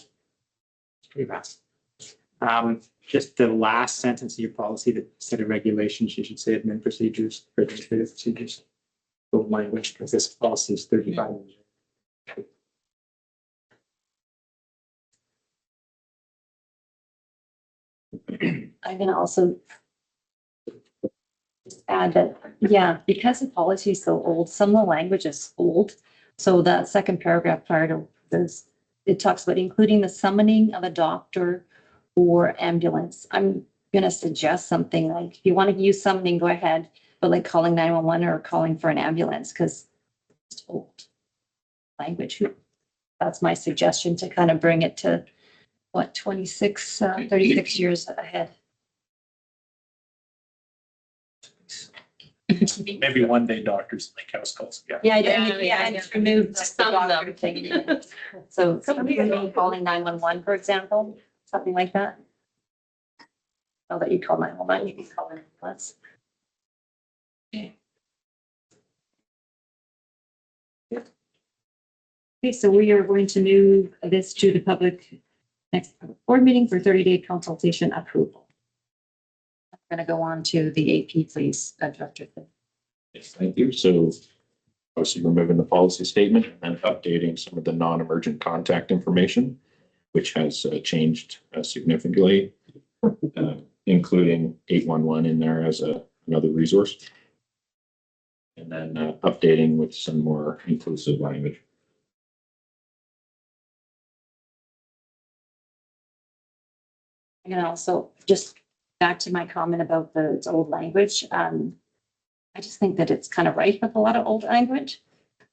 Pretty fast. Just the last sentence of your policy that instead of regulations, you should say admin procedures or administrative procedures. The language, because this policy is 35 years. I'm gonna also add that, yeah, because the policy is so old, some of the language is old. So that second paragraph prior to this, it talks about including the summoning of a doctor or ambulance. I'm gonna suggest something like, if you want to use summoning, go ahead, but like calling 911 or calling for an ambulance, because it's old language. That's my suggestion to kind of bring it to what, 36 years ahead. Maybe one day doctors make house calls. Yeah. Yeah, Yeah, and just remove Some of them. thing. So somebody calling 911, for example, something like that. Now that you call 911, you can call an ambulance. Okay, so we are going to move this to the public next board meeting for 30-day consultation approval. I'm going to go on to the AP, please, Director. Yes, thank you. So obviously removing the policy statement and updating some of the non-emergent contact information, which has changed significantly, including 811 in there as another resource. And then updating with some more inclusive language. And also just back to my comment about the old language. I just think that it's kind of rife with a lot of old language.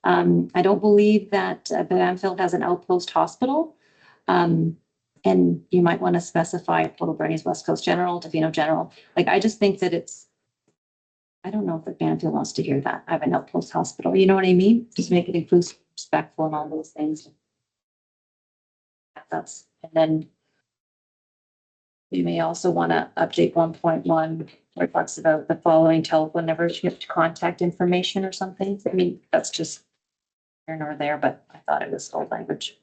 I don't believe that Banfield has an outpost hospital. And you might want to specify Portal Bernie's West Coast General, Tofino General. Like, I just think that I don't know if the Banfield wants to hear that. I have an outpost hospital. You know what I mean? Just make it inclusive, respectful, and all those things. And then you may also want to update 1.1 where it talks about the following telephone numbers, you have to contact information or something. I mean, that's just here nor there, but I thought it was old language.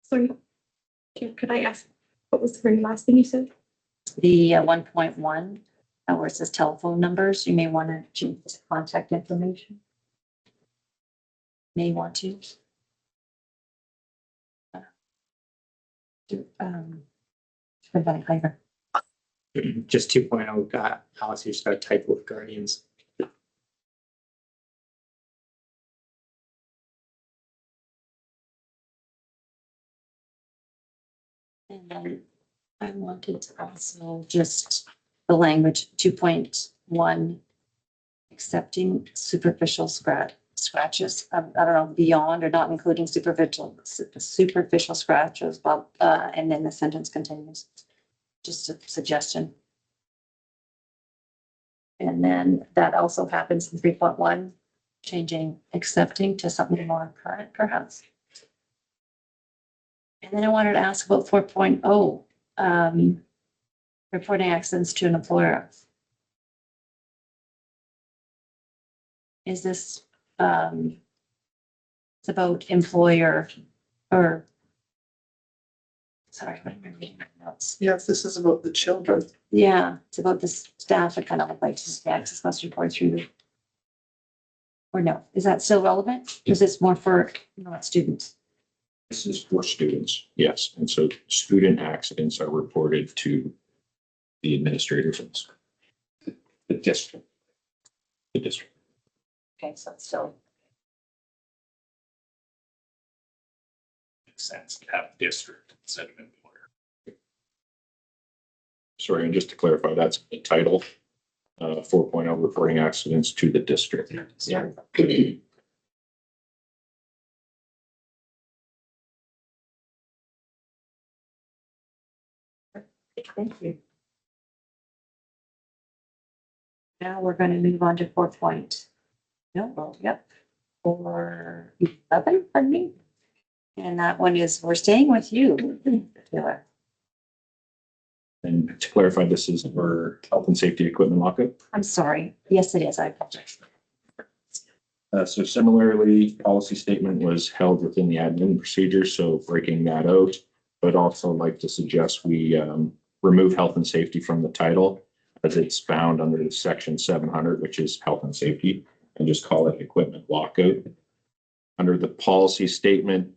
Sorry, could I ask, what was the very last thing you said? The 1.1, where it says telephone numbers, you may want to change to contact information. May want to. Prevent flavor. Just 2.0, Alice, you just got a typo with Guardians. And then I wanted to also just the language 2.1, accepting superficial scratches. I don't know, beyond or not including superficial scratches, and then the sentence continues. Just a suggestion. And then that also happens in 3.1, changing accepting to something more current, perhaps. And then I wanted to ask about 4.0, reporting accidents to an employer. Is this, it's about employer or, sorry, what am I reading my notes? Yes, this is about the children. Yeah, it's about the staff that kind of look like the access must report through. Or no, is that still relevant? Is this more for students? This is for students, yes. And so student accidents are reported to the administrators in the school. The district. The district. Okay, so it's still. Makes sense to have district instead of employer. Sorry, and just to clarify, that's the title. 4.0 reporting accidents to the district. Yeah. Thank you. Now we're going to move on to 4.0. Yep. Or 11, pardon me. And that one is, we're staying with you, Taylor. And to clarify, this is for health and safety equipment lockup. I'm sorry. Yes, it is. I apologize. So similarly, policy statement was held within the admin procedure, so breaking that out. But also like to suggest we remove health and safety from the title as it's found under section 700, which is health and safety, and just call it equipment lockout. Under the policy statement,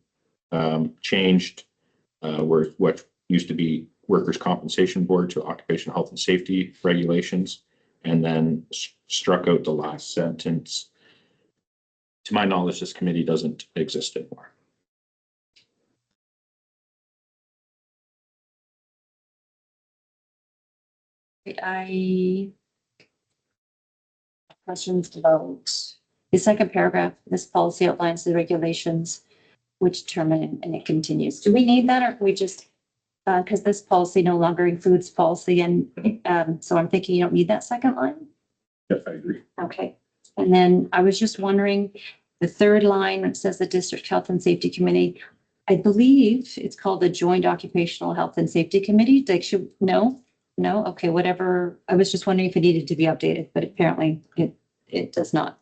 changed where what used to be Workers' Compensation Board to Occupational Health and Safety Regulations, and then struck out the last sentence. To my knowledge, this committee doesn't exist anymore. I have questions about the second paragraph. This policy outlines the regulations which determine, and it continues. Do we need that, or can we just, because this policy no longer includes policy, and so I'm thinking you don't need that second line? Yes, I agree. Okay. And then I was just wondering, the third line, it says the District Health and Safety Committee. I believe it's called the Joint Occupational Health and Safety Committee. Like, no? Okay, whatever. I was just wondering if it needed to be updated, but apparently it does not.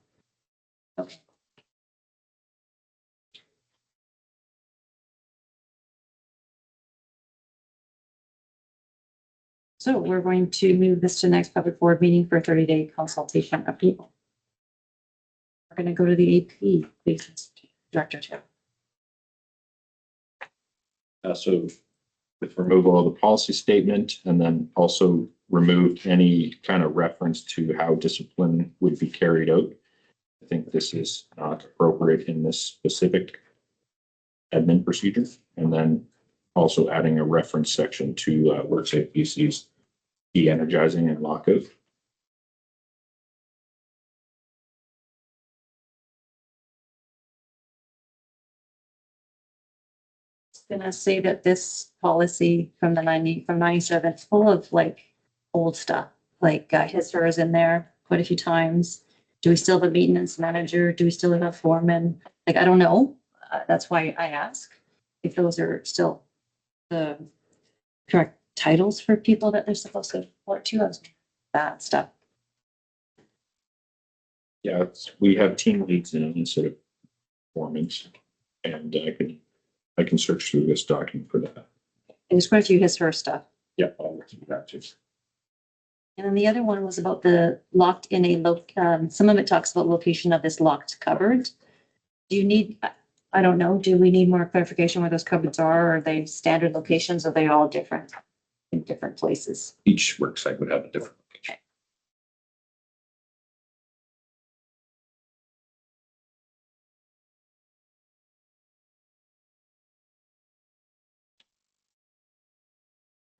Okay. So we're going to move this to the next public board meeting for a 30-day consultation of people. We're going to go to the AP, please, Director Chair. So with removal of the policy statement and then also remove any kind of reference to how discipline would be carried out. I think this is not appropriate in this specific admin procedure. And then also adding a reference section to WorkSafe BC's de-energizing and lockout. Gonna say that this policy from the 97 is full of like old stuff, like his, hers in there quite a few times. Do we still have a maintenance manager? Do we still have a foreman? Like, I don't know. That's why I ask if those are still the correct titles for people that they're supposed to report to. That stuff. Yeah, we have team leads in instead of foremen. And I can search through this document for that. And there's quite a few his, her stuff. Yeah, I'll look through that too. And then the other one was about the locked in some of it talks about location of this locked cupboard. Do you need, I don't know, do we need more clarification where those cupboards are? Are they standard locations? Are they all different in different places? Each work site would have a different location.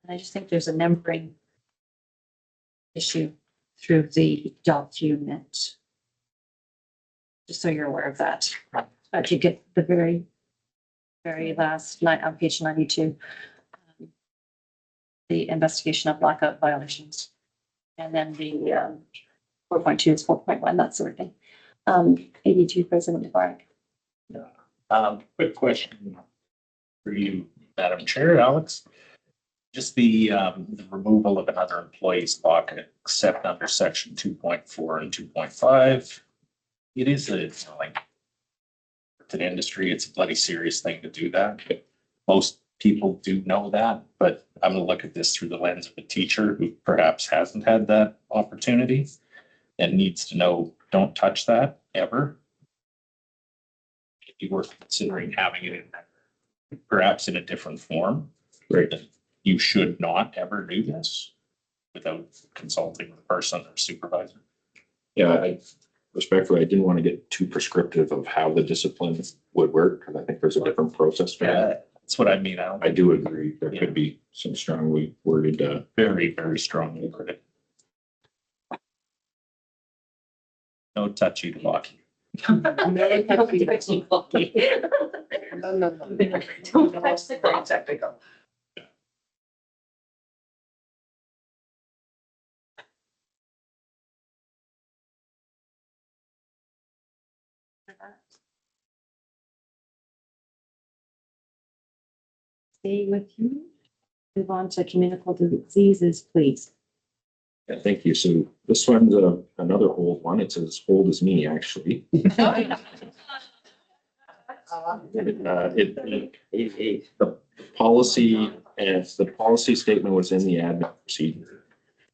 And I just think there's a numbering issue through the document. Just so you're aware of that. But you get the very, very last line on page 92. The investigation of blackout violations. And then the 4.2 is 4.1, that sort of thing. 82, President Mubarak. Quick question for you, Madam Chair, Alex. Just the removal of another employee's lock except under section 2.4 and 2.5. It is like to the industry, it's a bloody serious thing to do that. Most people do know that, but I'm gonna look at this through the lens of a teacher who perhaps hasn't had that opportunity and needs to know, don't touch that ever. If you were considering having it in perhaps in a different form, Right. then you should not ever do this without consulting with a person or supervisor. Yeah, respectfully, I didn't want to get too prescriptive of how the discipline would work, because I think there's a different process for that. That's what I mean. I do agree. There could be some strongly worded, Very, very strongly worded. No touchy walking. No, no, no. Don't touch the ground. Technical. Stay with you. Move on to communicable diseases, please. yeah, thank you. So this one's another old one. It's as old as me, actually. The policy and the policy statement was in the admin procedure.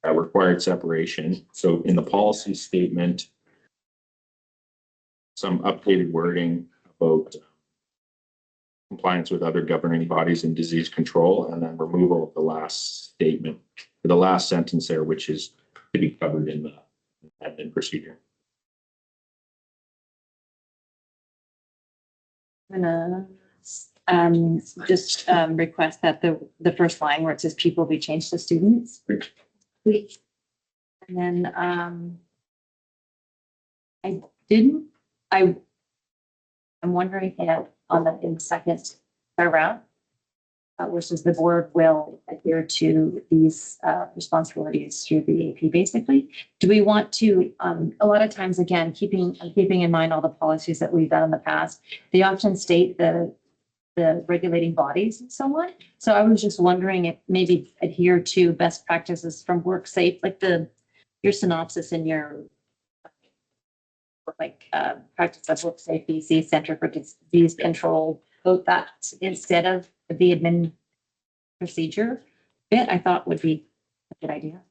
Required separation. So in the policy statement, some updated wording about compliance with other governing bodies in disease control, and then removal of the last statement, the last sentence there, which is to be covered in the admin procedure. I'm gonna just request that the first line where it says people be changed to students. Please. And then I'm wondering if in the second paragraph, which is the board will adhere to these responsibilities through the AP basically. Do we want to, a lot of times, again, keeping in mind all the policies that we've done in the past, they often state the regulating bodies and so on. So I was just wondering if maybe adhere to best practices from WorkSafe, like your synopsis in your practice of WorkSafe BC Center for Disease Control, vote that instead of the admin procedure bit, I thought would be a good idea.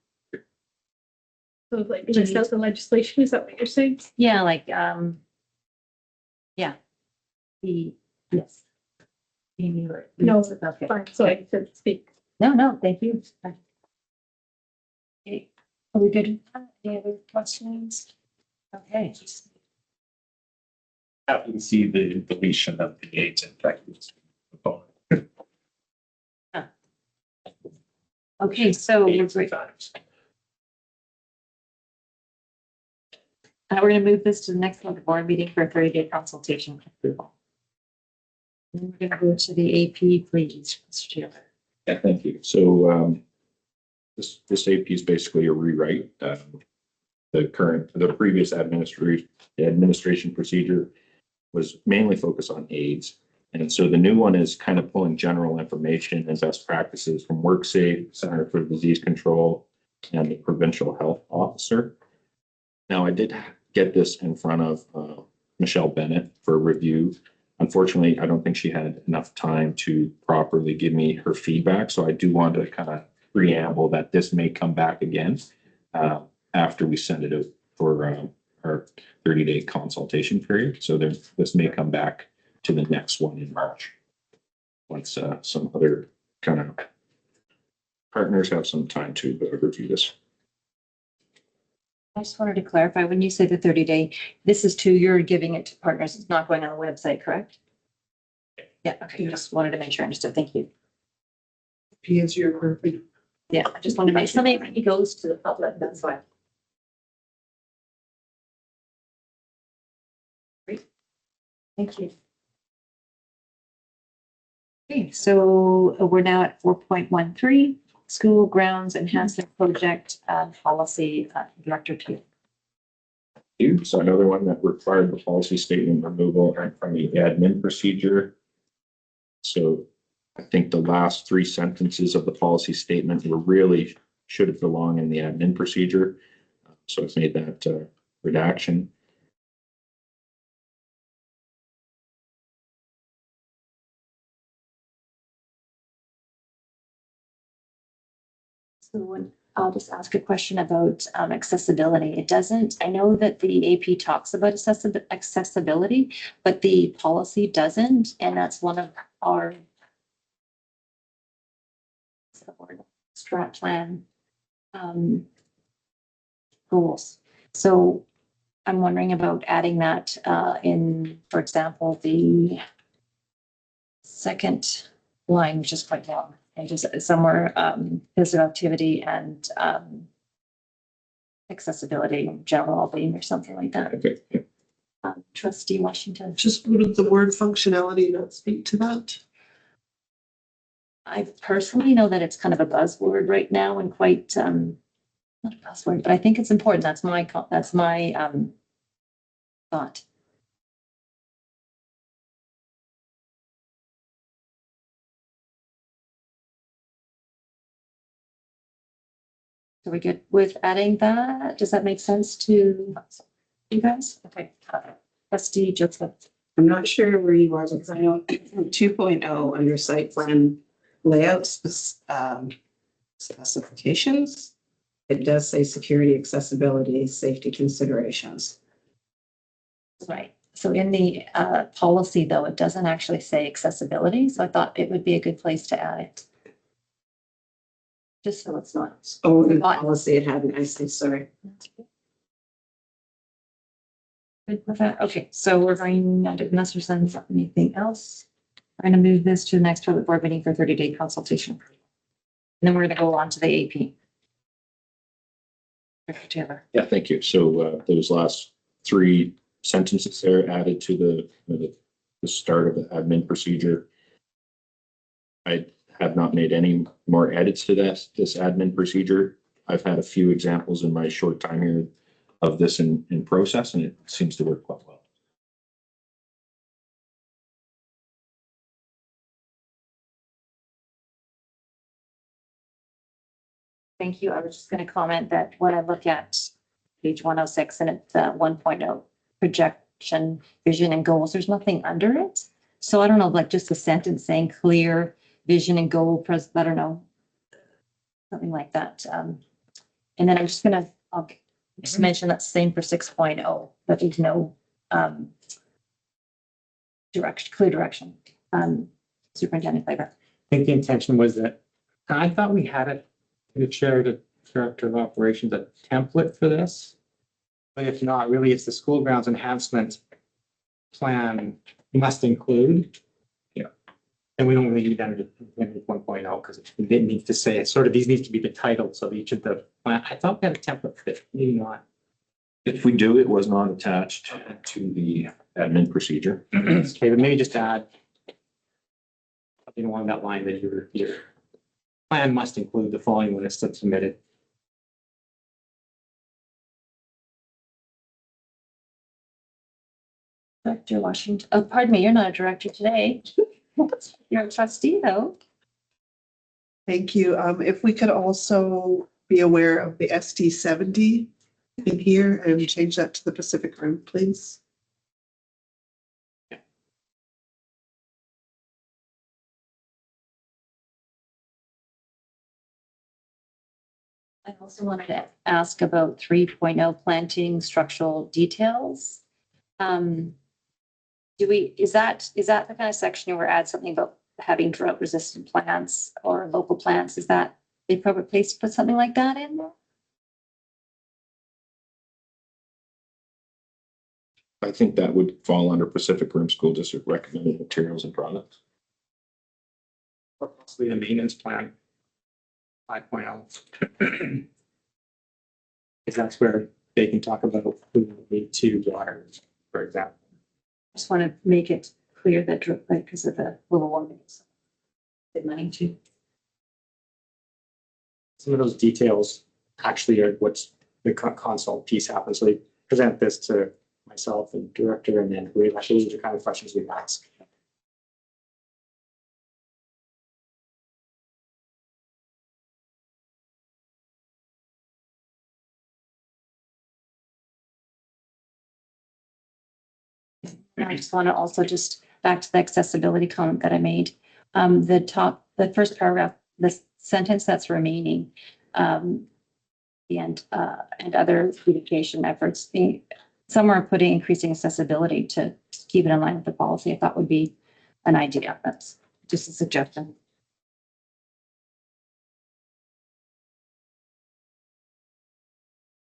So like, just out the legislation, is that what you're saying? Yeah, like, yeah. Yes. No, Okay. fine, so I could speak. No, thank you. Okay, are we good with that? Any other questions? Okay. Happy to see the deletion of the AIDS infected component. Okay, so we're great. We're gonna move this to the next one, board meeting for a 30-day consultation approval. And we're gonna go to the AP, please, Mr. Taylor. Yeah, thank you. So this AP is basically a rewrite. The previous administration procedure was mainly focused on AIDS. And so the new one is kind of pulling general information and best practices from WorkSafe, Center for Disease Control, and the Provincial Health Officer. Now, I did get this in front of Michelle Bennett for review. Unfortunately, I don't think she had enough time to properly give me her feedback. So I do want to kind of preamble that this may come back again after we send it out for our 30-day consultation period. So this may come back to the next one in March, once some other kind of partners have some time to review this. I just wanted to clarify, when you say the 30-day, this is you're giving it to partners. It's not going on the website, correct? Yeah, okay. Just wanted to make sure I understood. Thank you. He is your perfect. Yeah, I just wanted to make sure it goes to the public. That's why. Great. Thank you. Okay, so we're now at 4.13, School Grounds Enhancement Project Policy Director 2. So another one that required the policy statement removal from the admin procedure. So I think the last 3 sentences of the policy statement should have belonged in the admin procedure. So I've made that redaction. So I'll just ask a question about accessibility. It doesn't, I know that the AP talks about accessibility, but the policy doesn't, and that's one of our strat plan goals. So I'm wondering about adding that in, for example, the second line, which is quite long. And just somewhere physical activity and accessibility, general well-being or something like that. Okay. Trustee Washington. Just would the word functionality not speak to that? I personally know that it's kind of a buzzword right now and quite not a buzzword, but I think it's important. That's my thought. Are we good with adding that? Does that make sense to you guys? Okay. Trustee Joseph. I'm not sure where you are because I know 2.0 under site plan layouts specifications. It does say security, accessibility, safety considerations. Right. So in the policy, though, it doesn't actually say accessibility. So I thought it would be a good place to add it. Just so it's not. Oh, in the policy it hadn't, I see, sorry. Good with that. Okay, so we're going, unless there's anything else, we're going to move this to the next public board meeting for 30-day consultation. And then we're going to go on to the AP. Dr. Taylor. Yeah, thank you. So those last 3 sentences there added to the start of the admin procedure. I have not made any more edits to this admin procedure. I've had a few examples in my short time here of this in process, and it seems to work quite well. Thank you. I was just going to comment that when I look at page 106 and it's 1.0 projection, vision and goals, there's nothing under it. So I don't know, like just a sentence saying clear vision and goal, I don't know. something like that. And then I'll just mention that same for 6.0, that there's no clear direction. Superintendent Claver. I think the intention was that, I thought we had it, the chair, the director of operations, a template for this. But if not, really, it's the school grounds enhancement plan must include. Yeah. And we don't really need that in 1.0 because it needs to say, these need to be the titles of each of the plan. I thought we had a template for it, maybe not. If we do, it was not attached to the admin procedure. Okay, but maybe just add something along that line that your plan must include the following list that's submitted. Director Washington, oh, pardon me, you're not a director today. You're a trustee though. Thank you. If we could also be aware of the ST 70 in here and change that to the Pacific Rim, please. I also wanted to ask about 3.0 planting structural details. Is that the kind of section where we add something about having drought resistant plants or local plants? Is that the appropriate place to put something like that in there? I think that would fall under Pacific Rim School District recommended materials and products. Or possibly the maintenance plan. 5.0. Because that's where they can talk about who will need to water, for example. I just want to make it clear that because of the global warming. The money too. Some of those details actually are what's the consult piece happens. So they present this to myself and director, and then we actually, these are the kind of questions we ask. I just want to also just back to the accessibility comment that I made. The first paragraph, the sentence that's remaining, and other education efforts, somewhere putting increasing accessibility to keep it in line with the policy, I thought would be an idea. That's just a suggestion.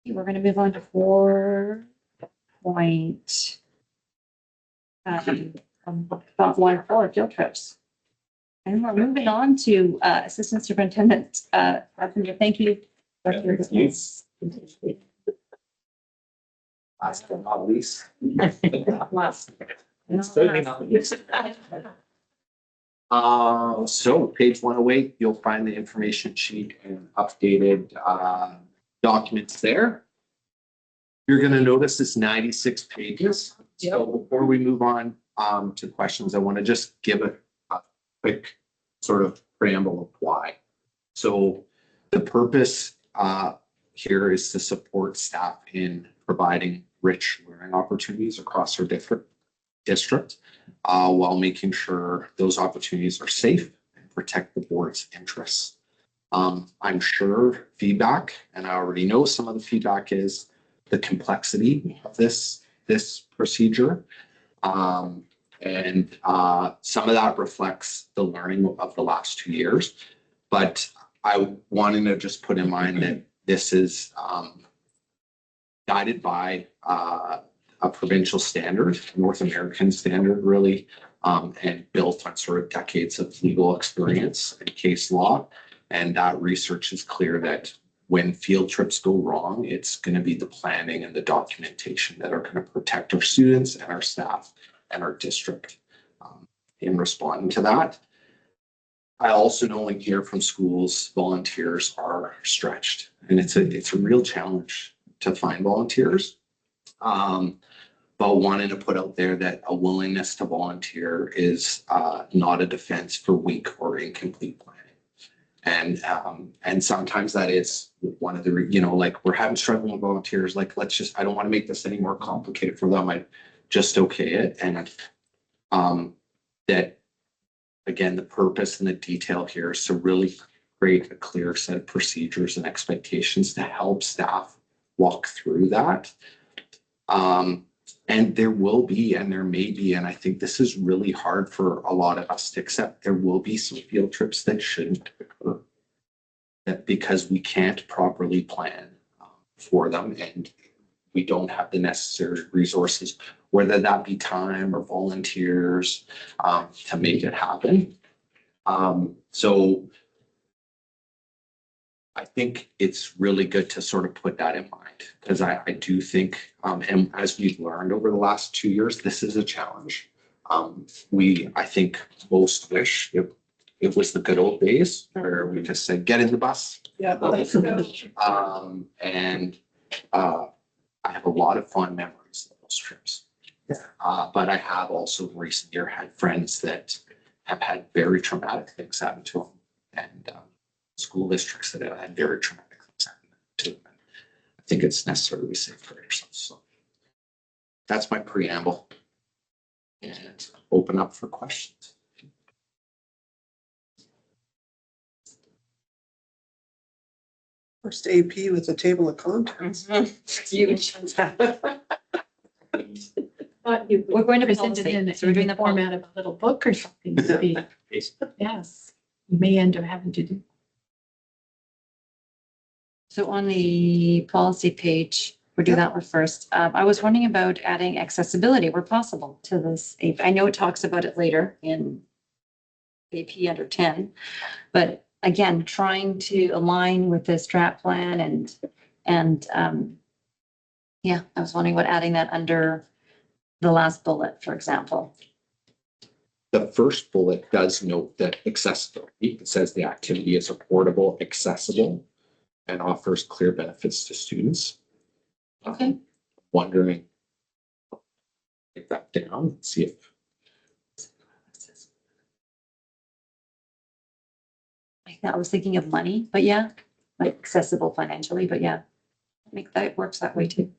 We're going to move on to 4.14 field trips. And we're moving on to Assistant Superintendent Carpenter. Thank you. Last but not least. Certainly not least. So page 108, you'll find the information sheet and updated documents there. You're going to notice it's 96 pages. So before we move on to questions, I want to just give a quick sort of preamble of why. So the purpose here is to support staff in providing rich learning opportunities across our different district while making sure those opportunities are safe and protect the board's interests. I'm sure feedback, and I already know some of the feedback is the complexity of this procedure. And some of that reflects the learning of the last 2 years. But I wanted to just put in mind that this is guided by a provincial standard, North American standard, really, and built on sort of decades of legal experience and case law. And that research is clear that when field trips go wrong, it's going to be the planning and the documentation that are going to protect our students and our staff and our district in responding to that. I also know and hear from schools, volunteers are stretched, and it's a real challenge to find volunteers. But wanting to put out there that a willingness to volunteer is not a defense for weak or incomplete planning. And sometimes that is one of the, like we're having struggling with volunteers, like, I don't want to make this any more complicated for them. I just okay it. And that, again, the purpose and the detail here is to really create a clear set of procedures and expectations to help staff walk through that. And there will be, and there may be, and I think this is really hard for a lot of us to accept, there will be some field trips that shouldn't occur. That because we can't properly plan for them and we don't have the necessary resources, whether that be time or volunteers, to make it happen. So I think it's really good to sort of put that in mind, because I do think, and as we've learned over the last 2 years, this is a challenge. I think most wish it was the good old days where we just said, get in the bus. Yeah. And I have a lot of fond memories of those trips. But I have also in recent year had friends that have had very traumatic things happen to them, and school districts that have had very traumatic things happen to them. I think it's necessary we safeguard ourselves. So that's my preamble, and open up for questions. First AP with a table of contents. Huge. We're going to Present it policy, in, so we're doing the the format of a little book or something to be, yes, you may end up having to do. So on the policy page, we'll do that one first. I was wondering about adding accessibility where possible to this. I know it talks about it later in AP under 10, but again, trying to align with the strat plan and yeah, I was wondering about adding that under the last bullet, for example. The first bullet does note that accessibility. It says the activity is affordable, accessible, and offers clear benefits to students. Okay. Wondering, take that down, see if. I was thinking of money, but yeah, like accessible financially, but yeah, make that works that way too.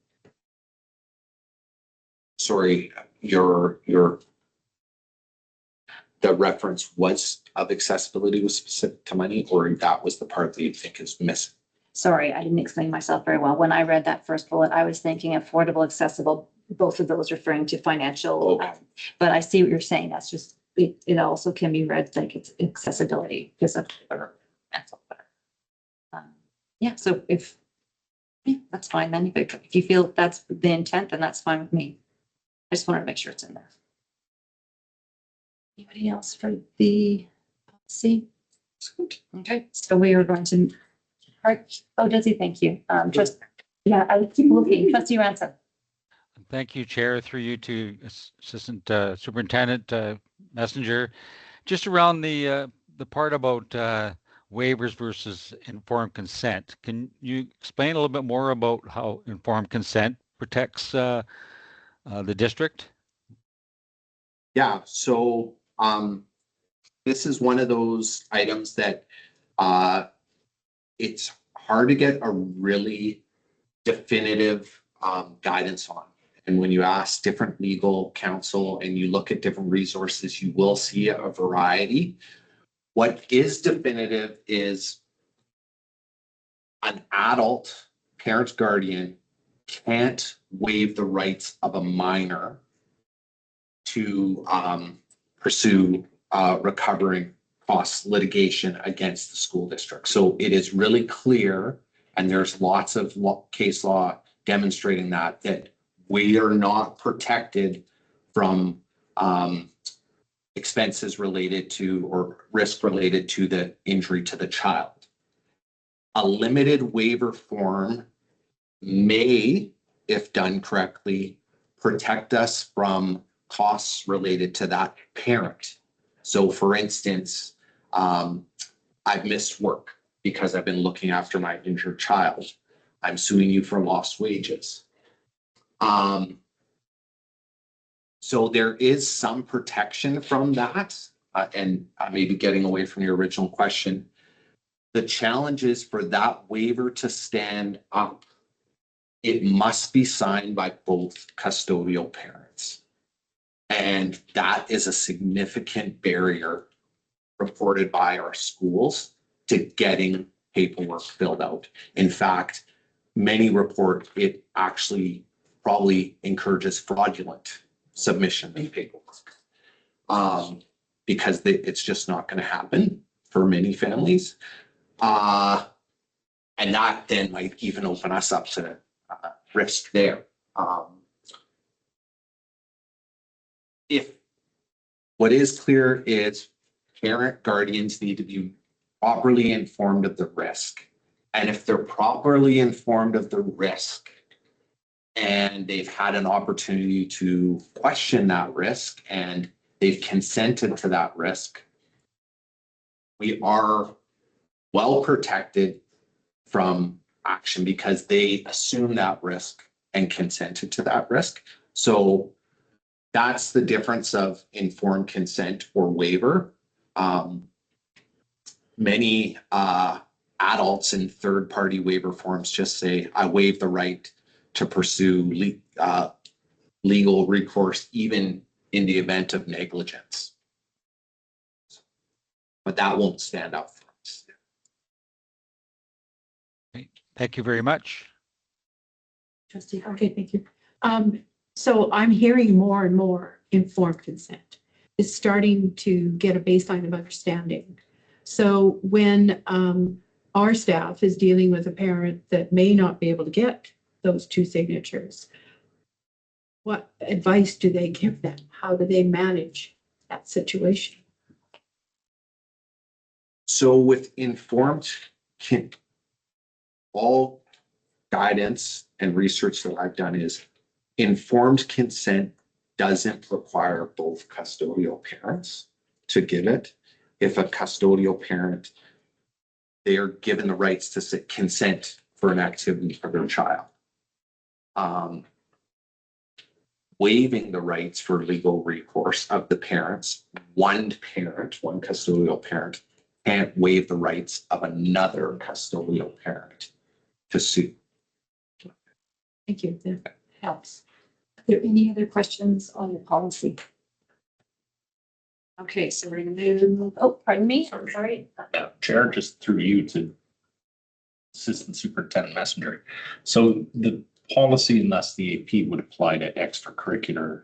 Sorry, the reference was of accessibility was specific to money, or that was the part that you think is missing? Sorry, I didn't explain myself very well. When I read that first bullet, I was thinking affordable, accessible, both of those referring to financial. Okay. But I see what you're saying. That's just, it also can be read like it's accessibility because of mental. Yeah, so yeah, that's fine then. If you feel that's the intent, then that's fine with me. I just wanted to make sure it's in there. Anybody else for the policy? Okay, so we are going to, oh, Desi, thank you. Just, yeah, I keep looking. Trustee Ransom. Thank you, Chair, through you to Assistant Superintendent Messenger. Just around the part about waivers versus informed consent. Can you explain a little bit more about how informed consent protects the district? Yeah, so this is one of those items that it's hard to get a really definitive guidance on. And when you ask different legal counsel and you look at different resources, you will see a variety. What is definitive is an adult, parent, guardian can't waive the rights of a minor to pursue recovering costs litigation against the school district. So it is really clear, and there's lots of case law demonstrating that we are not protected from expenses related to or risk related to the injury to the child. A limited waiver form may, if done correctly, protect us from costs related to that parent. So for instance, I've missed work because I've been looking after my injured child. I'm suing you for lost wages. So there is some protection from that. And I may be getting away from your original question. The challenge is for that waiver to stand up, it must be signed by both custodial parents. And that is a significant barrier reported by our schools to getting paperwork filled out. In fact, many report it actually probably encourages fraudulent submission of paperwork. Because it's just not going to happen for many families. And that then might even open us up to risk there. If what is clear is parent guardians need to be properly informed of the risk. And if they're properly informed of the risk and they've had an opportunity to question that risk and they've consented to that risk, we are well protected from action because they assume that risk and consented to that risk. So that's the difference of informed consent or waiver. Many adults in third-party waiver forms just say, I waive the right to pursue legal recourse, even in the event of negligence. But that won't stand up for us. Thank you very much. Trustee, okay, thank you. So I'm hearing more and more informed consent. It's starting to get a baseline of understanding. So when our staff is dealing with a parent that may not be able to get those two signatures, what advice do they give them? How do they manage that situation? So with informed, all guidance and research that I've done is informed consent doesn't require both custodial parents to give it. If a custodial parent, they are given the rights to consent for an activity for their child. Waiving the rights for legal recourse of the parents, one parent, one custodial parent, can't waive the rights of another custodial parent to sue. Thank you. That helps. Are there any other questions on the policy? Okay, so we're going to move, oh, pardon me, I'm sorry. Yeah, Chair, just through you to Assistant Superintendent Messenger. So the policy and thus the AP would apply to extracurricular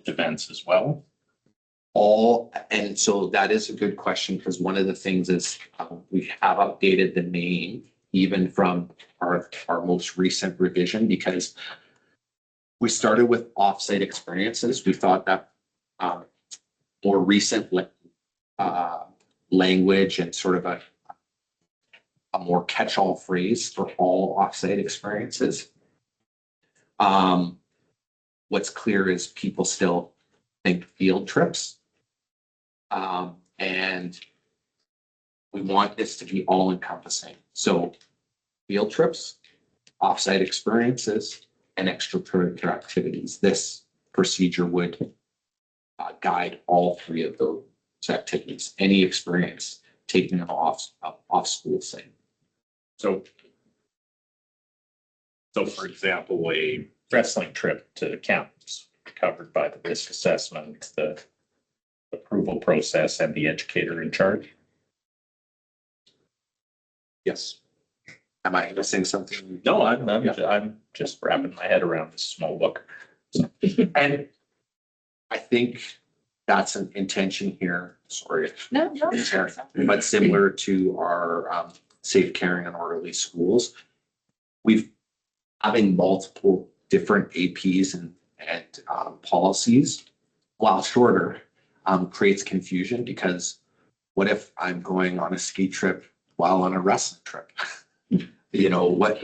events as well? And so that is a good question because one of the things is we have updated the name even from our most recent revision because we started with offsite experiences. We thought that more recent language and sort of a more catch-all phrase for all offsite experiences. What's clear is people still think field trips. And we want this to be all encompassing. So field trips, offsite experiences, and extracurricular activities. This procedure would guide all three of those activities, any experience taking them off school site. So for example, a wrestling trip to campus covered by the risk assessment, the approval process, and the educator in charge. Yes. Am I missing something? No, I'm just wrapping my head around this small book. And I think that's an intention here. Sorry. No, But similar to our safe, caring, and orderly schools, we've having multiple different APs and policies, while shorter, creates confusion because what if I'm going on a ski trip while on a wrestling trip? You know, what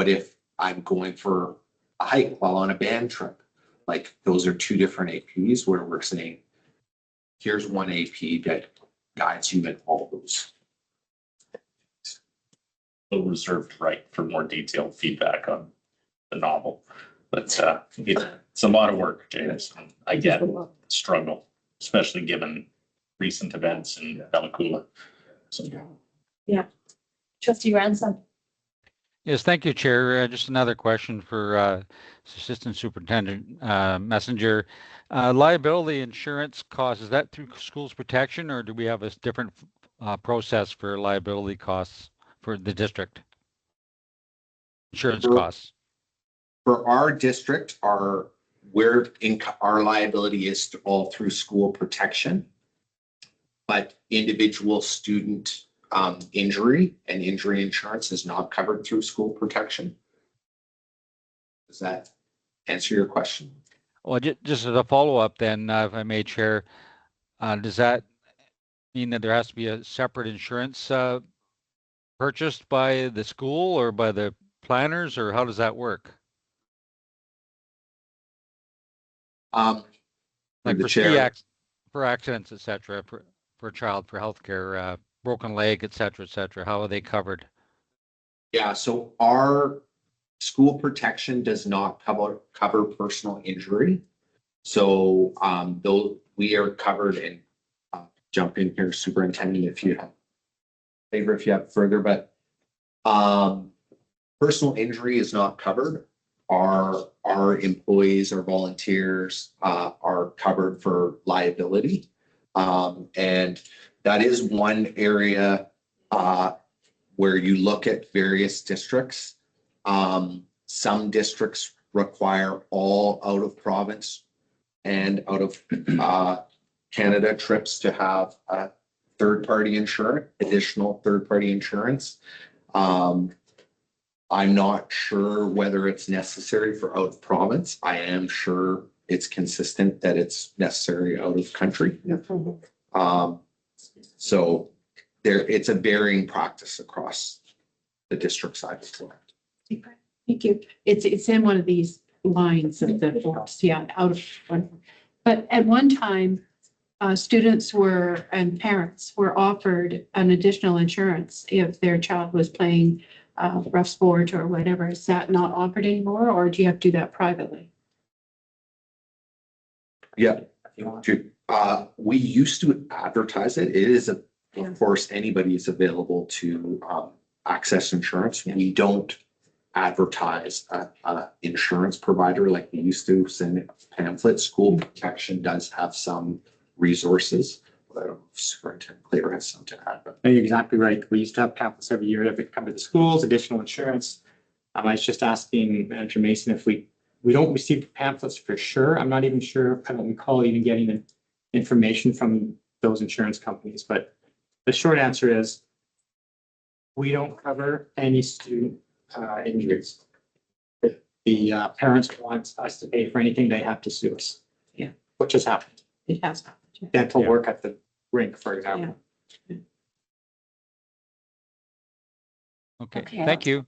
if I'm going for a hike while on a band trip? Like those are two different APs where we're saying, here's one AP that guides you in all those. A reserved right for more detailed feedback on the novel. But it's a lot of work, James. I get the struggle, especially given recent events in Bella Coola. So. Yeah. Trustee Ransom. Yes, thank you, Chair. Just another question for Assistant Superintendent Messenger. Liability insurance costs, is that through schools protection or do we have a different process for liability costs for the district? Insurance costs. For our district, our liability is all through school protection. But individual student injury and injury insurance is not covered through school protection. Does that answer your question? Well, just as a follow-up then, if I may, Chair, does that mean that there has to be a separate insurance purchased by the school or by the planners, or how does that work? Like the for chair. for accidents, et cetera, for a child, for healthcare, broken leg, et cetera, how are they covered? Yeah, so our school protection does not cover personal injury. So though we are covered, and jump in here, Superintendent, if you have further, but personal injury is not covered. Our employees or volunteers are covered for liability. And that is one area where you look at various districts. Some districts require all out of province and out of Canada trips to have a third-party insurance, additional third-party insurance. I'm not sure whether it's necessary for out of province. I am sure it's consistent that it's necessary out of country. So it's a varying practice across the district side as well. Thank you. It's in one of these lines of the forms, yeah, out of one. But at one time, students and parents were offered an additional insurance if their child was playing rough sport or whatever. Is that not offered anymore, or do you have to do that privately? Yeah, we used to advertise it. It is of course, anybody is available to access insurance. We don't advertise a insurance provider like we used to send pamphlets. School protection does have some resources. I don't know if Superintendent Claver has something to add, but. No, you're exactly right. We used to have pamphlets every year that would come to the schools, additional insurance. I was just asking Manager Mason if we don't receive pamphlets for sure. I'm not even sure. I don't recall even getting the information from those insurance companies, but the short answer is we don't cover any student injuries. If the parents want us to pay for anything, they have to sue us. Yeah. Which has happened. It has happened. Yeah. Dental work at the rink, for example. Okay, thank you.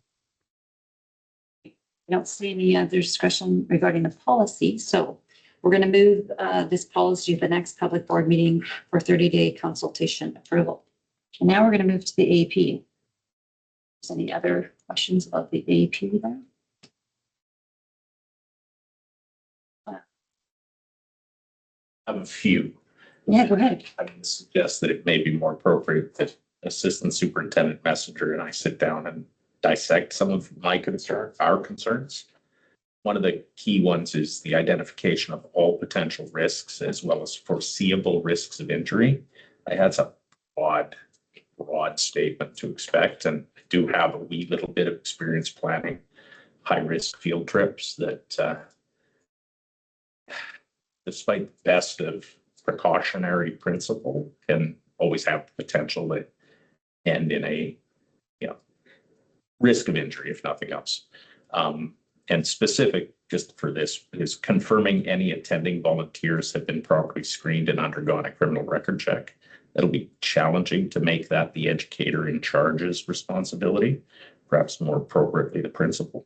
I don't see any other discussion regarding the policy, so we're going to move this policy to the next public board meeting for 30-day consultation approval. And now we're going to move to the AP. Is any other questions about the AP there? I have a few. Yeah, go ahead. I would suggest that it may be more appropriate that Assistant Superintendent Messenger and I sit down and dissect some of our concerns. One of the key ones is the identification of all potential risks as well as foreseeable risks of injury. I had some broad statement to expect, and I do have a wee little bit of experience planning high-risk field trips that despite the best of precautionary principle can always have the potential to end in a risk of injury, if nothing else. And specific just for this is confirming any attending volunteers have been properly screened and undergone a criminal record check. It'll be challenging to make that the educator in charge's responsibility, perhaps more appropriately the principal.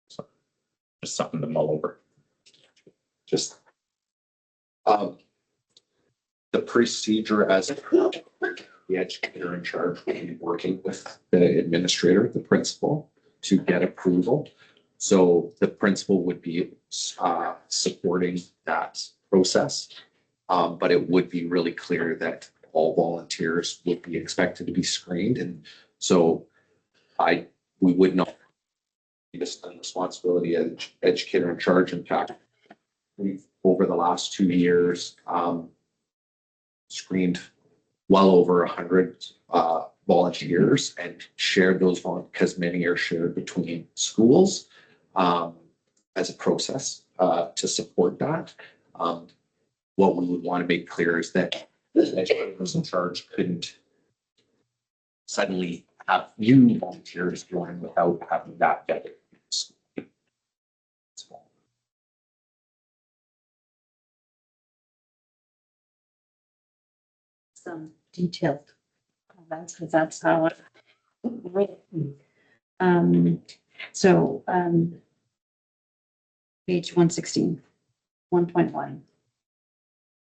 So just something to mull over. Just the procedure as the educator in charge will be working with the administrator, the principal, to get approval. So the principal would be supporting that process. But it would be really clear that all volunteers would be expected to be screened. And so I we would not discipline responsibility as educator in charge. In fact, we've over the last 2 years screened well over 100 volunteers and shared those because many are shared between schools as a process to support that. What we would want to make clear is that the educators in charge couldn't suddenly have you volunteers join without having that vetted. Some detailed comments, because that's how it written. Page 116, 1.1.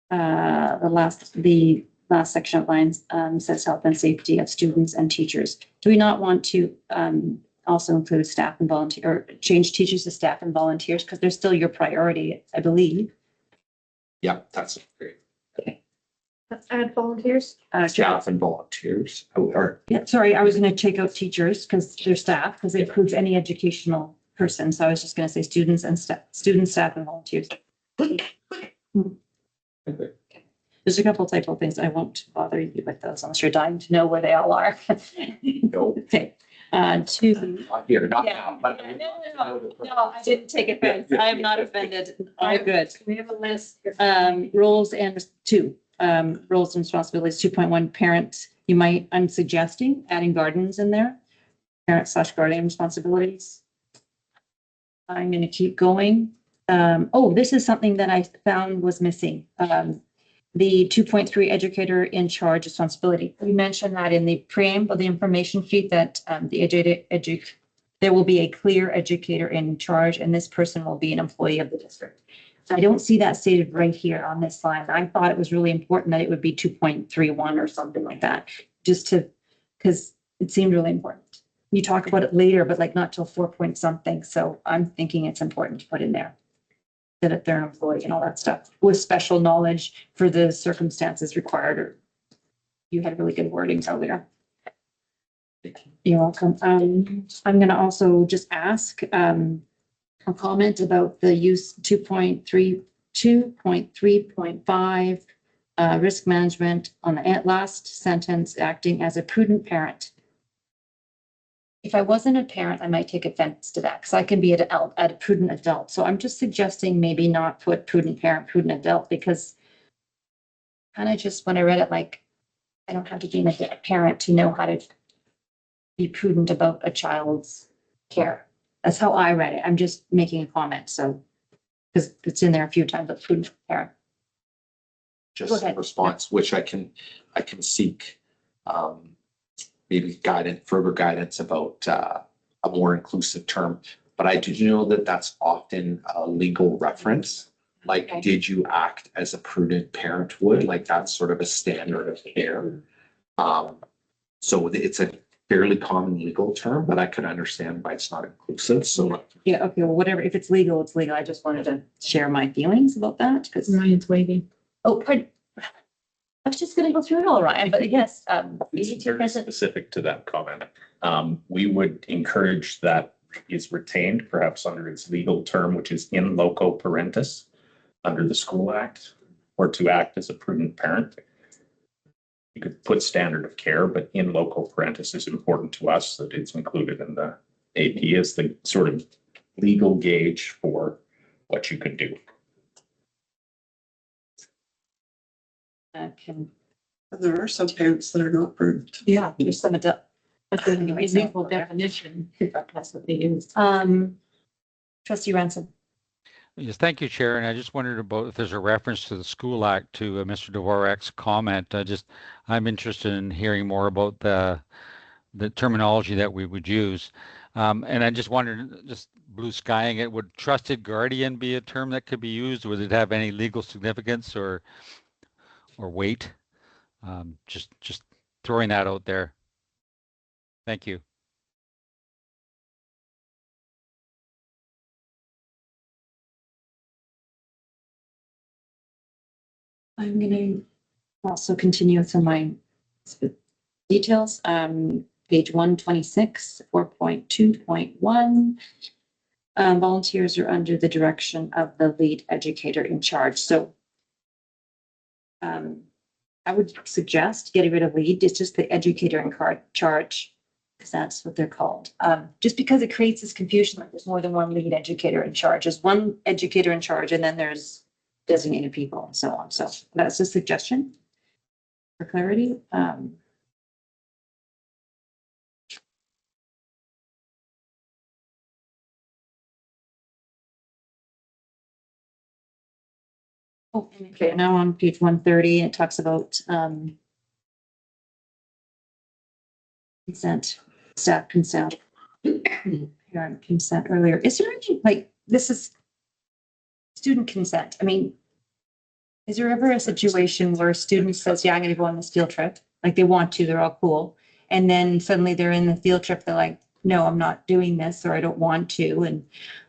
The last section of lines says health and safety of students and teachers. Do we not want to also include staff and volunteer, or change teachers to staff and volunteers, because they're still your priority, I believe. Yeah, that's great. Let's add volunteers. Staff and volunteers. Or Yeah, sorry, I was going to take out teachers because they're staff, because it includes any educational person. So I was just going to say students and staff and volunteers. There's a couple typo things. I won't bother you with those unless you're dying to know where they all are. No. Okay. Two. Not here, not Yeah. now, but No, I didn't take offense. I am not offended. All good. We have a list. Roles and roles and responsibilities, 2.1 parents. I'm suggesting adding guardians in there. Parent/guardian responsibilities. I'm going to keep going. This is something that I found was missing. The 2.3 educator in charge responsibility. We mentioned that in the preamble, the information sheet, that there will be a clear educator in charge, and this person will be an employee of the district. I don't see that stated right here on this slide. I thought it was really important that it would be 2.31 or something like that, because it seemed really important. You talk about it later, but like not till 4 point something. So I'm thinking it's important to put in there that they're an employee and all that stuff with special knowledge for the circumstances required. Or you had really good wordings earlier. You're welcome. I'm going to also just ask a comment about the use 2.3.5 risk management on the last sentence, acting as a prudent parent. If I wasn't a parent, I might take offense to that, because I can be a prudent adult. So I'm just suggesting maybe not put prudent parent, prudent adult, because kind of just when I read it, like, I don't have to be a parent to know how to be prudent about a child's care. That's how I read it. I'm just making a comment. So, because it's in there a few times, but prudent parent. Go just a ahead. response, which I can seek maybe further guidance about a more inclusive term. But I do know that that's often a legal reference. Like, Okay. did you act as a prudent parent would? Like, that's sort of a standard of care. So it's a fairly common legal term, but I could understand why it's not inclusive. So Yeah, okay, well, whatever. If it's legal, it's legal. I just wanted to share my feelings about that, because, Ryan's waving. oh, pardon. I was just gonna go through it all, Ryan, but yes, It's EDT very president. specific to that comment. We would encourage that is retained perhaps under its legal term, which is in loco parentis under the School Act, or to act as a prudent parent. You could put standard of care, but in loco parentis is important to us, that it's included in the AP as the sort of legal gauge for what you could do. There are some parents that are not prudent. Yeah, there's some adult. But the legal definition, that's what they use. Trustee Ransom. Yes, thank you, Chair. And I just wondered about if there's a reference to the School Act to Mr. Dvorak's comment. I'm interested in hearing more about the terminology that we would use. And I just wondered, just blue skying it, would trusted guardian be a term that could be used? Would it have any legal significance or weight? Just throwing that out there. Thank you. I'm gonna also continue with some of my details. page 126, 4.2.1. Volunteers are under the direction of the lead educator in charge. So I would suggest getting rid of lead. It's just the educator in charge, because that's what they're called. Just because it creates this confusion, like there's more than one lead educator in charge. There's one educator in charge, and then there's designated people and so on. So that's a suggestion for clarity. Okay, now on page 130, it talks about consent, staff consent, parent consent earlier. Is there any, like, this is student consent? I mean, is there ever a situation where a student says, yeah, I'm gonna go on this field trip? Like they want to, they're all cool. And then suddenly they're in the field trip, they're like, no, I'm not doing this, or I don't want to.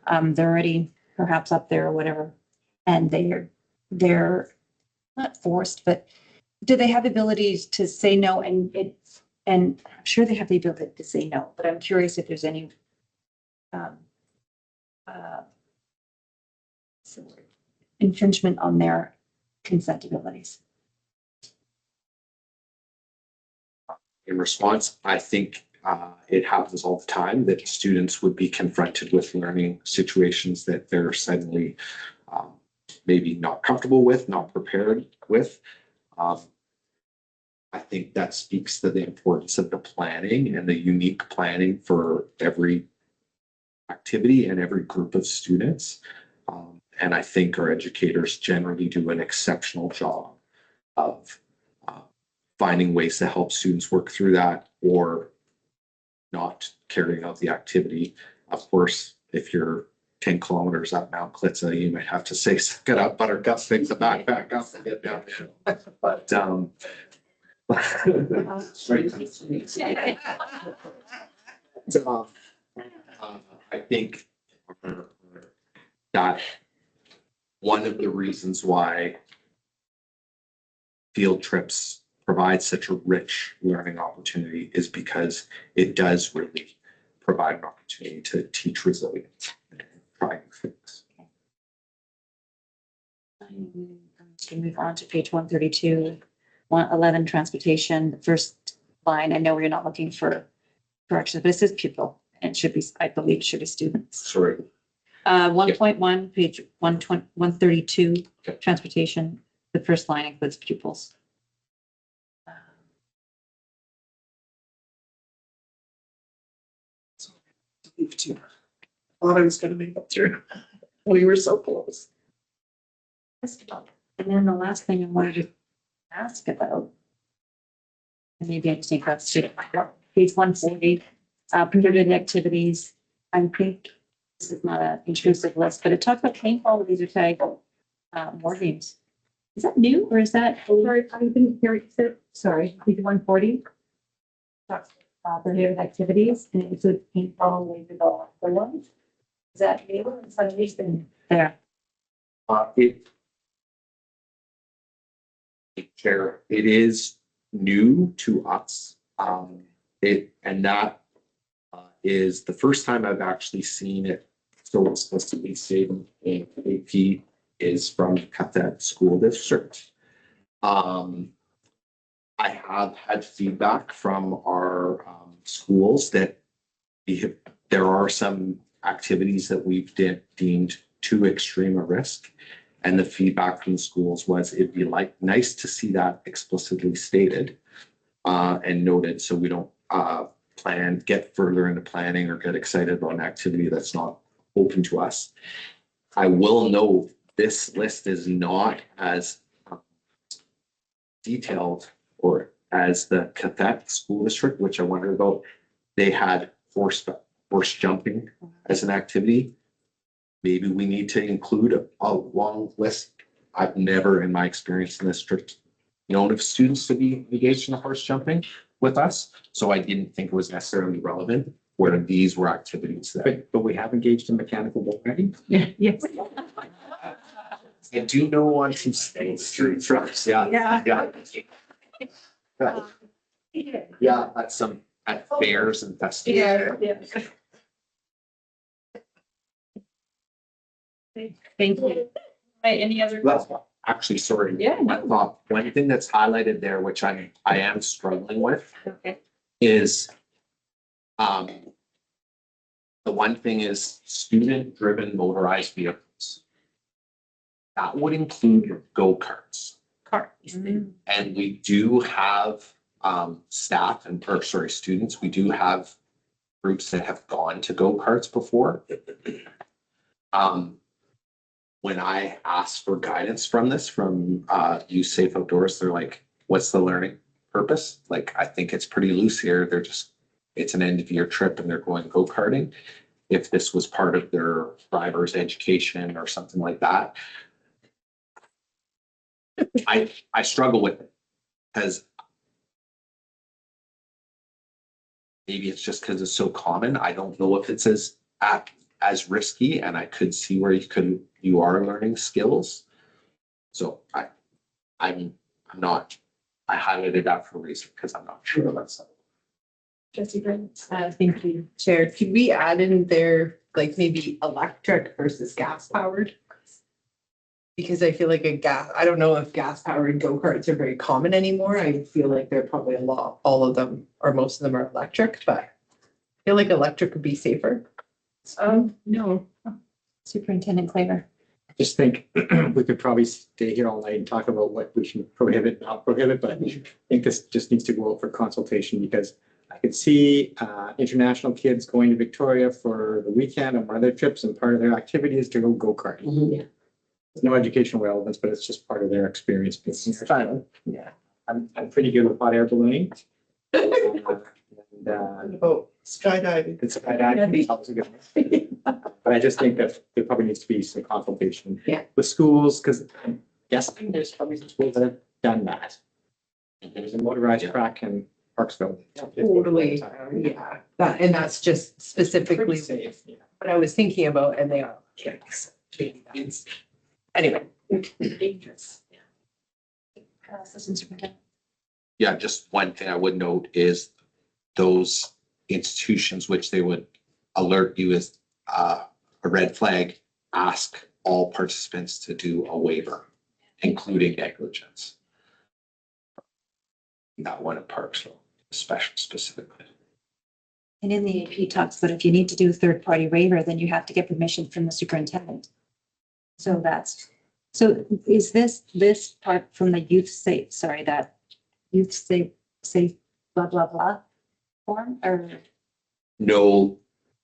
And they're already perhaps up there or whatever. And they're not forced, but do they have the abilities to say no? And I'm sure they have the ability to say no, but I'm curious if there's any infringement on their consent abilities. In response, I think it happens all the time that students would be confronted with learning situations that they're suddenly maybe not comfortable with, not prepared with. I think that speaks to the importance of the planning and the unique planning for every activity and every group of students. And I think our educators generally do an exceptional job of finding ways to help students work through that or not carrying out the activity. Of course, if you're 10 kilometers up Mount Klitza, you might have to say, suck it up, buttercup, pick the backpack up and get down. But I think that one of the reasons why field trips provide such a rich learning opportunity is because it does really provide an opportunity to teach resilience and try new things. I'm just gonna move on to page 132, 111, transportation. The first line, I know we're not looking for corrections, but it says pupil, and it should be, I believe, it should be students. Sorry. 1.1, page 120, 132, Okay. transportation. The first line includes pupils. Thought I was gonna make it through. We were so close. And then the last thing I wanted to ask about, and maybe I just think that's page 140, prohibited activities. I think this is not an intrusive list, but it talks about paintball, laser tag, war games. Is that new or is that? Sorry, I didn't hear it said. Sorry, page 140. Talks about prohibited activities and it includes paintball, laser ball, the ones. Is that new or is that been there? Chair, it is new to us. That is the first time I've actually seen it so explicitly stated in AP is from Cathedral School District. I have had feedback from our schools that there are some activities that we've deemed too extreme a risk. And the feedback from the schools was it'd be nice to see that explicitly stated and noted so we don't get further into planning or get excited about an activity that's not open to us. I will note this list is not as detailed or as the Cathedral School District, which I wondered about. They had force jumping as an activity. Maybe we need to include a long list. I've never, in my experience in this district, known of students to be engaged in horse jumping with us. So I didn't think it was necessarily relevant where these were activities that. But we have engaged in mechanical bull riding. Yeah, yes. I do know on some street trucks, yeah. Yeah. Yeah. Yeah, that's some at fairs and festivals. Yeah. Thank you. Right, any other? Well, actually, sorry. Yeah, no. I thought one thing that's highlighted there, which I am struggling with, Okay. is the one thing is student-driven motorized vehicles. That would include your go-karts. Cart. And we do have staff and, or sorry, students, we do have groups that have gone to go-karts before. When I asked for guidance from this, from Use Safe Outdoors, they're like, what's the learning purpose? Like, I think it's pretty loose here. They're just, it's an end of year trip and they're going go-karting. If this was part of their driver's education or something like that. I struggle with it because maybe it's just because it's so common. I don't know if it's as risky, and I could see where you are learning skills. So I'm not, I highlighted that for a reason because I'm not sure about something. Jesse Green. Thank you, Chair. Could we add in there, like maybe electric versus gas powered? Because I feel like I don't know if gas powered go-karts are very common anymore. I feel like they're probably all of them, or most of them are electric, but I feel like electric would be safer. No. Superintendent Claver. Just think we could probably stay here all night and talk about what we should prohibit, not prohibit, but I think this just needs to go out for consultation because I could see international kids going to Victoria for the weekend on one of their trips, and part of their activity is to go karting. Yeah. There's no educational relevance, but it's just part of their experience. It's fun. Yeah. I'm pretty good with hot air ballooning. And, Oh, skydiving. it's skydiving. Also good. But I just think that there probably needs to be some consultation. Yeah. With schools, because I'm guessing there's probably some schools that have done that. There's a motorized track in Parksville. Totally, yeah, that's just specifically Pretty safe, yeah. what I was thinking about, and they are kids. Anyway. Dangerous. Assistant Superintendent. Yeah, just one thing I would note is those institutions which they would alert you as a red flag, ask all participants to do a waiver, including negligence. That one at Parksville, specifically. And in the AP talks, but if you need to do a third-party waiver, then you have to get permission from the superintendent. So is this part from the youth safe, that youth safe, blah, blah, blah form or? No,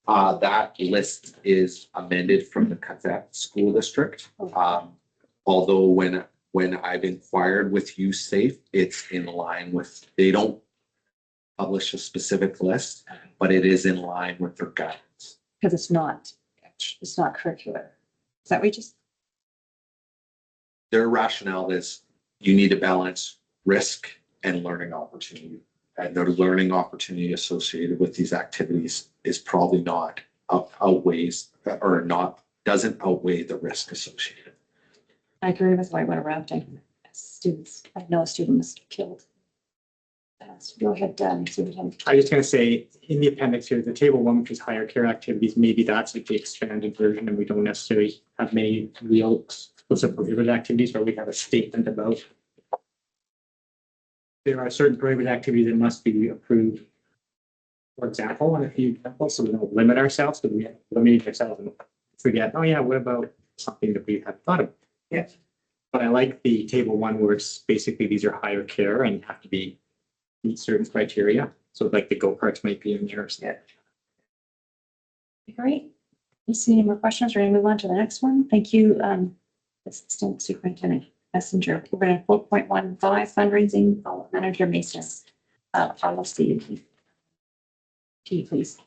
that list is amended from the Kazette School District. Although when I've inquired with Youth Safe, it's in line with, they don't publish a specific list, but it is in line with their guidance. Because it's not curricular. Is that what you just? Their rationale is you need to balance risk and learning opportunity. And the learning opportunity associated with these activities is probably not outweighs or not, doesn't outweigh the risk associated. I agree with whitewater rafting. Students, I know a student was killed. Go ahead, Superintendent. I'm just gonna say, in the appendix here, the table one, which is higher care activities, maybe that's like the expanded version, and we don't necessarily have many real explicit prohibited activities, where we have a statement about. There are certain prohibited activities that must be approved. For example, and a few examples, so we don't limit ourselves, but we limit ourselves and forget, oh yeah, what about something that we have thought of? Yeah. But I like the table one where it's basically these are higher care and have to be meet certain criteria. So like the go-karts might be in there. Yeah. Great. You see any more questions? We're going to move on to the next one. Thank you, Assistant Superintendent Messenger. We're going to 4.15 fundraising, Manager Mason, policy. Please.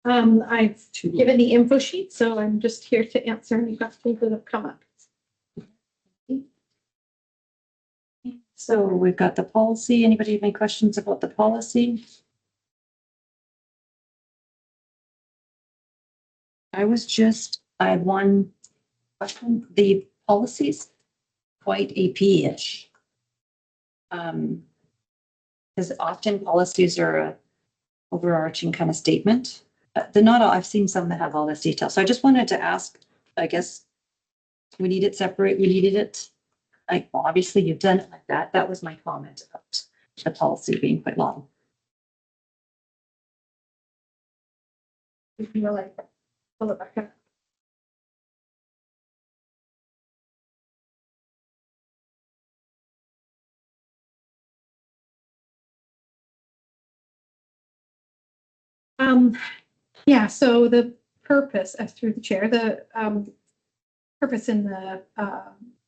I've given the info sheet, so I'm just here to answer any questions that have come up. So we've got the policy. Anybody have any questions about the policy? I had one question. The policy's quite AP-ish. because often policies are a overarching kind of statement. They're not all, I've seen some that have all this detail. So I just wanted to ask, I guess, we need it separate, we needed it. Like, well, obviously you've done it like that. That was my comment about the policy being quite long. You feel like, pull it back up. Yeah, so the purpose, through the chair, the purpose in the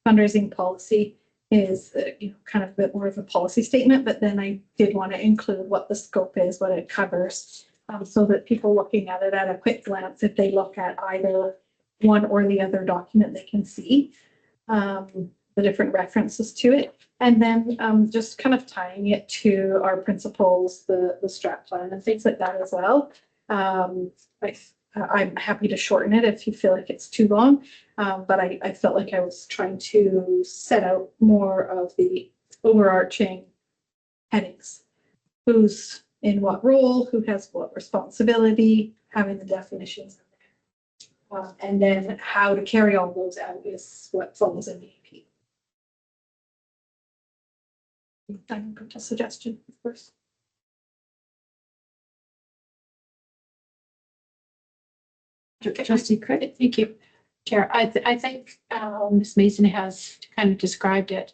fundraising policy is, kind of a bit more of a policy statement, but then I did want to include what the scope is, what it covers, so that people looking at it at a quick glance, if they look at either one or the other document, they can see the different references to it. And then just kind of tying it to our principles, the strat plan and things like that as well. I'm happy to shorten it if you feel like it's too long, but I felt like I was trying to set out more of the overarching headings. Who's in what role, who has what responsibility, having the definitions in there. And then how to carry all those out is what falls in the AP. I can put a suggestion first. Trustee Craig? Thank you, Chair. I think Ms. Mason has kind of described it.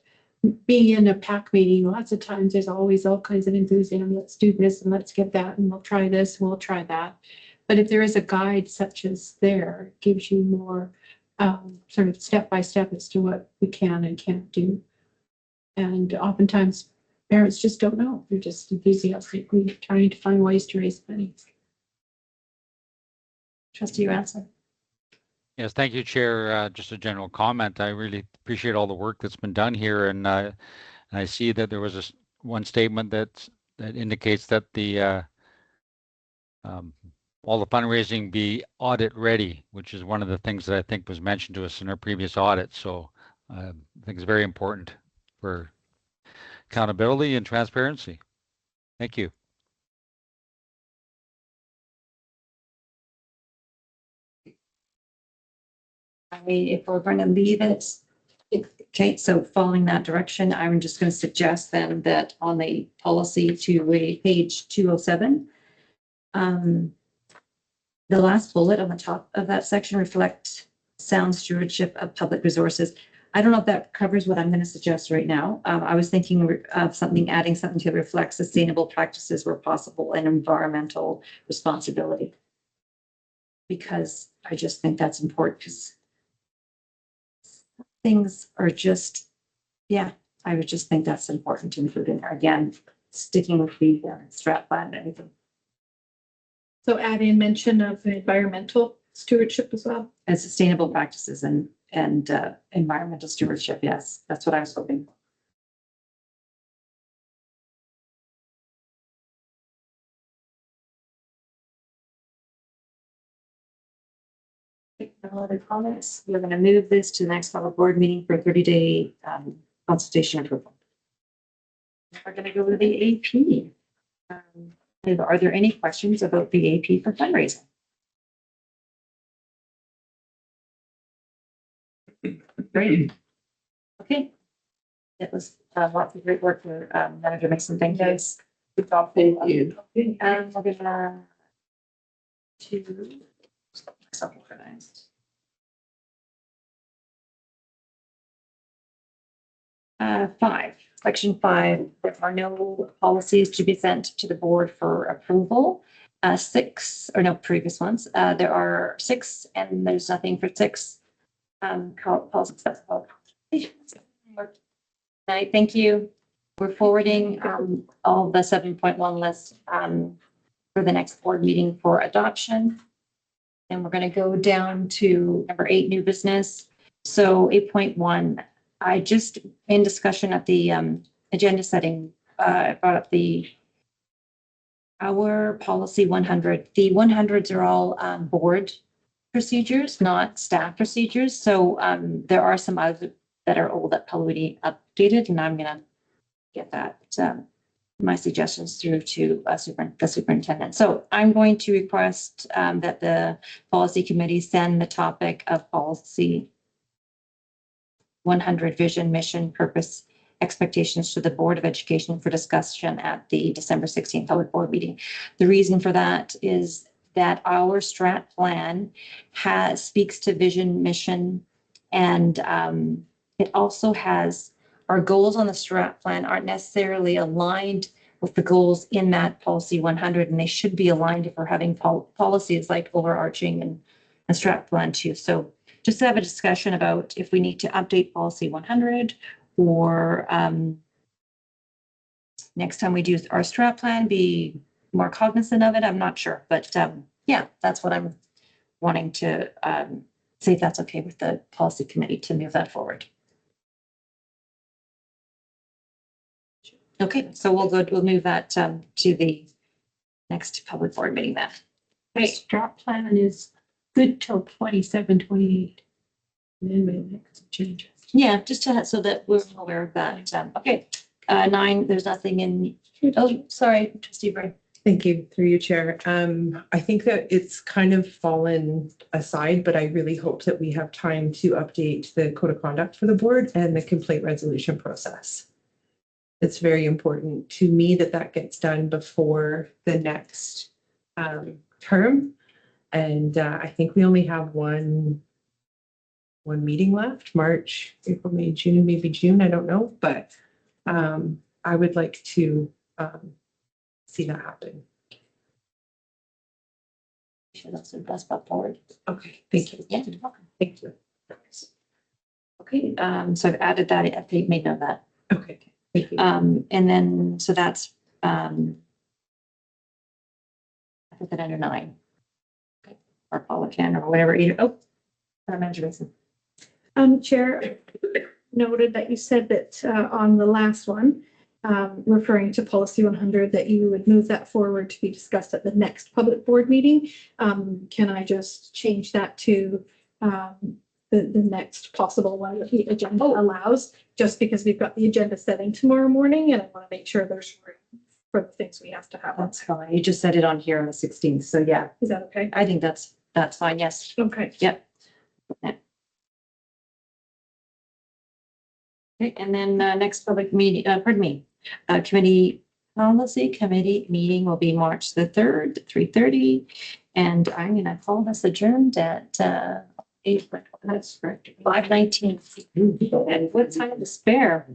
Being in a PAC meeting, lots of times there's always all kinds of enthusiasm. Let's do this and let's get that and we'll try this and we'll try that. But if there is a guide such as there, it gives you more sort of step by step as to what we can and can't do. And oftentimes parents just don't know. They're just enthusiastically trying to find ways to raise money. Trustee Ransom? Yes, thank you, Chair. Just a general comment. I really appreciate all the work that's been done here, and I see that there was one statement that indicates that the all the fundraising be audit ready, which is one of the things that I think was mentioned to us in our previous audit. So I think it's very important for accountability and transparency. Thank you. I mean, if we're going to leave it, okay, so following that direction, I'm just going to suggest then that on the policy to page 207, the last bullet on the top of that section reflects sound stewardship of public resources. I don't know if that covers what I'm going to suggest right now. I was thinking of something, adding something to reflect sustainable practices where possible and environmental responsibility. Because I just think that's important, because things are just, yeah, I would just think that's important to include in there. Again, sticking with the strat plan and everything. So add in mention of environmental stewardship as well. And sustainable practices and environmental stewardship. Yes, that's what I was hoping for. No other comments. We're going to move this to the next public board meeting for a 30-day consultation approval. We're going to go to the AP. Are there any questions about the AP for fundraising? Great. Okay. It was lots of great work for Manager Mason. Thank you. Good job. Thank you. And we're gonna myself organized. 5, section 5, there are no policies to be sent to the board for approval. 6, or no, previous ones. There are 6 and there's nothing for 6. Policies. Thank you. We're forwarding all the 7.1 list for the next board meeting for adoption. And we're going to go down to number 8, new business. So 8.1, I just, in discussion at the agenda setting, brought up our policy 100. The 100s are all board procedures, not staff procedures. So there are some others that are old that probably need updated, and I'm going to get that my suggestions through to the superintendent. So I'm going to request that the policy committee send the topic of policy 100 vision, mission, purpose, expectations to the Board of Education for discussion at the December 16th public board meeting. The reason for that is that our strat plan speaks to vision, mission, and it also has our goals on the strat plan aren't necessarily aligned with the goals in that policy 100, and they should be aligned if we're having policies like overarching and strat plan too. So just to have a discussion about if we need to update policy 100 or next time we do our strat plan, be more cognizant of it. I'm not sure, but yeah, that's what I'm wanting to see if that's okay with the policy committee to move that forward. Okay, so we'll move that to the next public board meeting then. The strat plan is good till 27, 28. And then we make some changes. Yeah, just to, so that we're aware of that. Okay, 9, there's nothing in, oh, sorry, trustee Bray. Thank you, through you, Chair. I think that it's kind of fallen aside, but I really hope that we have time to update the code of conduct for the board and the complaint resolution process. It's very important to me that that gets done before the next term. And I think we only have one meeting left, March, April, May, June, maybe June, I don't know, but I would like to see that happen. Sure, that's the best path forward. Okay, thank you. Yeah, you're welcome. Thank you. Okay, so I've added that, I think made note of that. Okay, thank you. And then, so that's, I put that under 9. Okay, or Polican or whatever, either, oh, Manager Mason. Chair, noted that you said that on the last one, referring to policy 100, that you would move that forward to be discussed at the next public board meeting. Can I just change that to the next possible one that the agenda allows, just because we've got the agenda setting tomorrow morning and I want to make sure there's room for the things we have to have. That's fine. You just said it on here on the 16th. So yeah, Is that okay? I think that's fine. Yes. Okay. Yep. Okay, and then next public meeting, pardon me, policy committee meeting will be March the 3rd, 3:30. And I'm going to call this adjourned at 5:19. And what time to spare?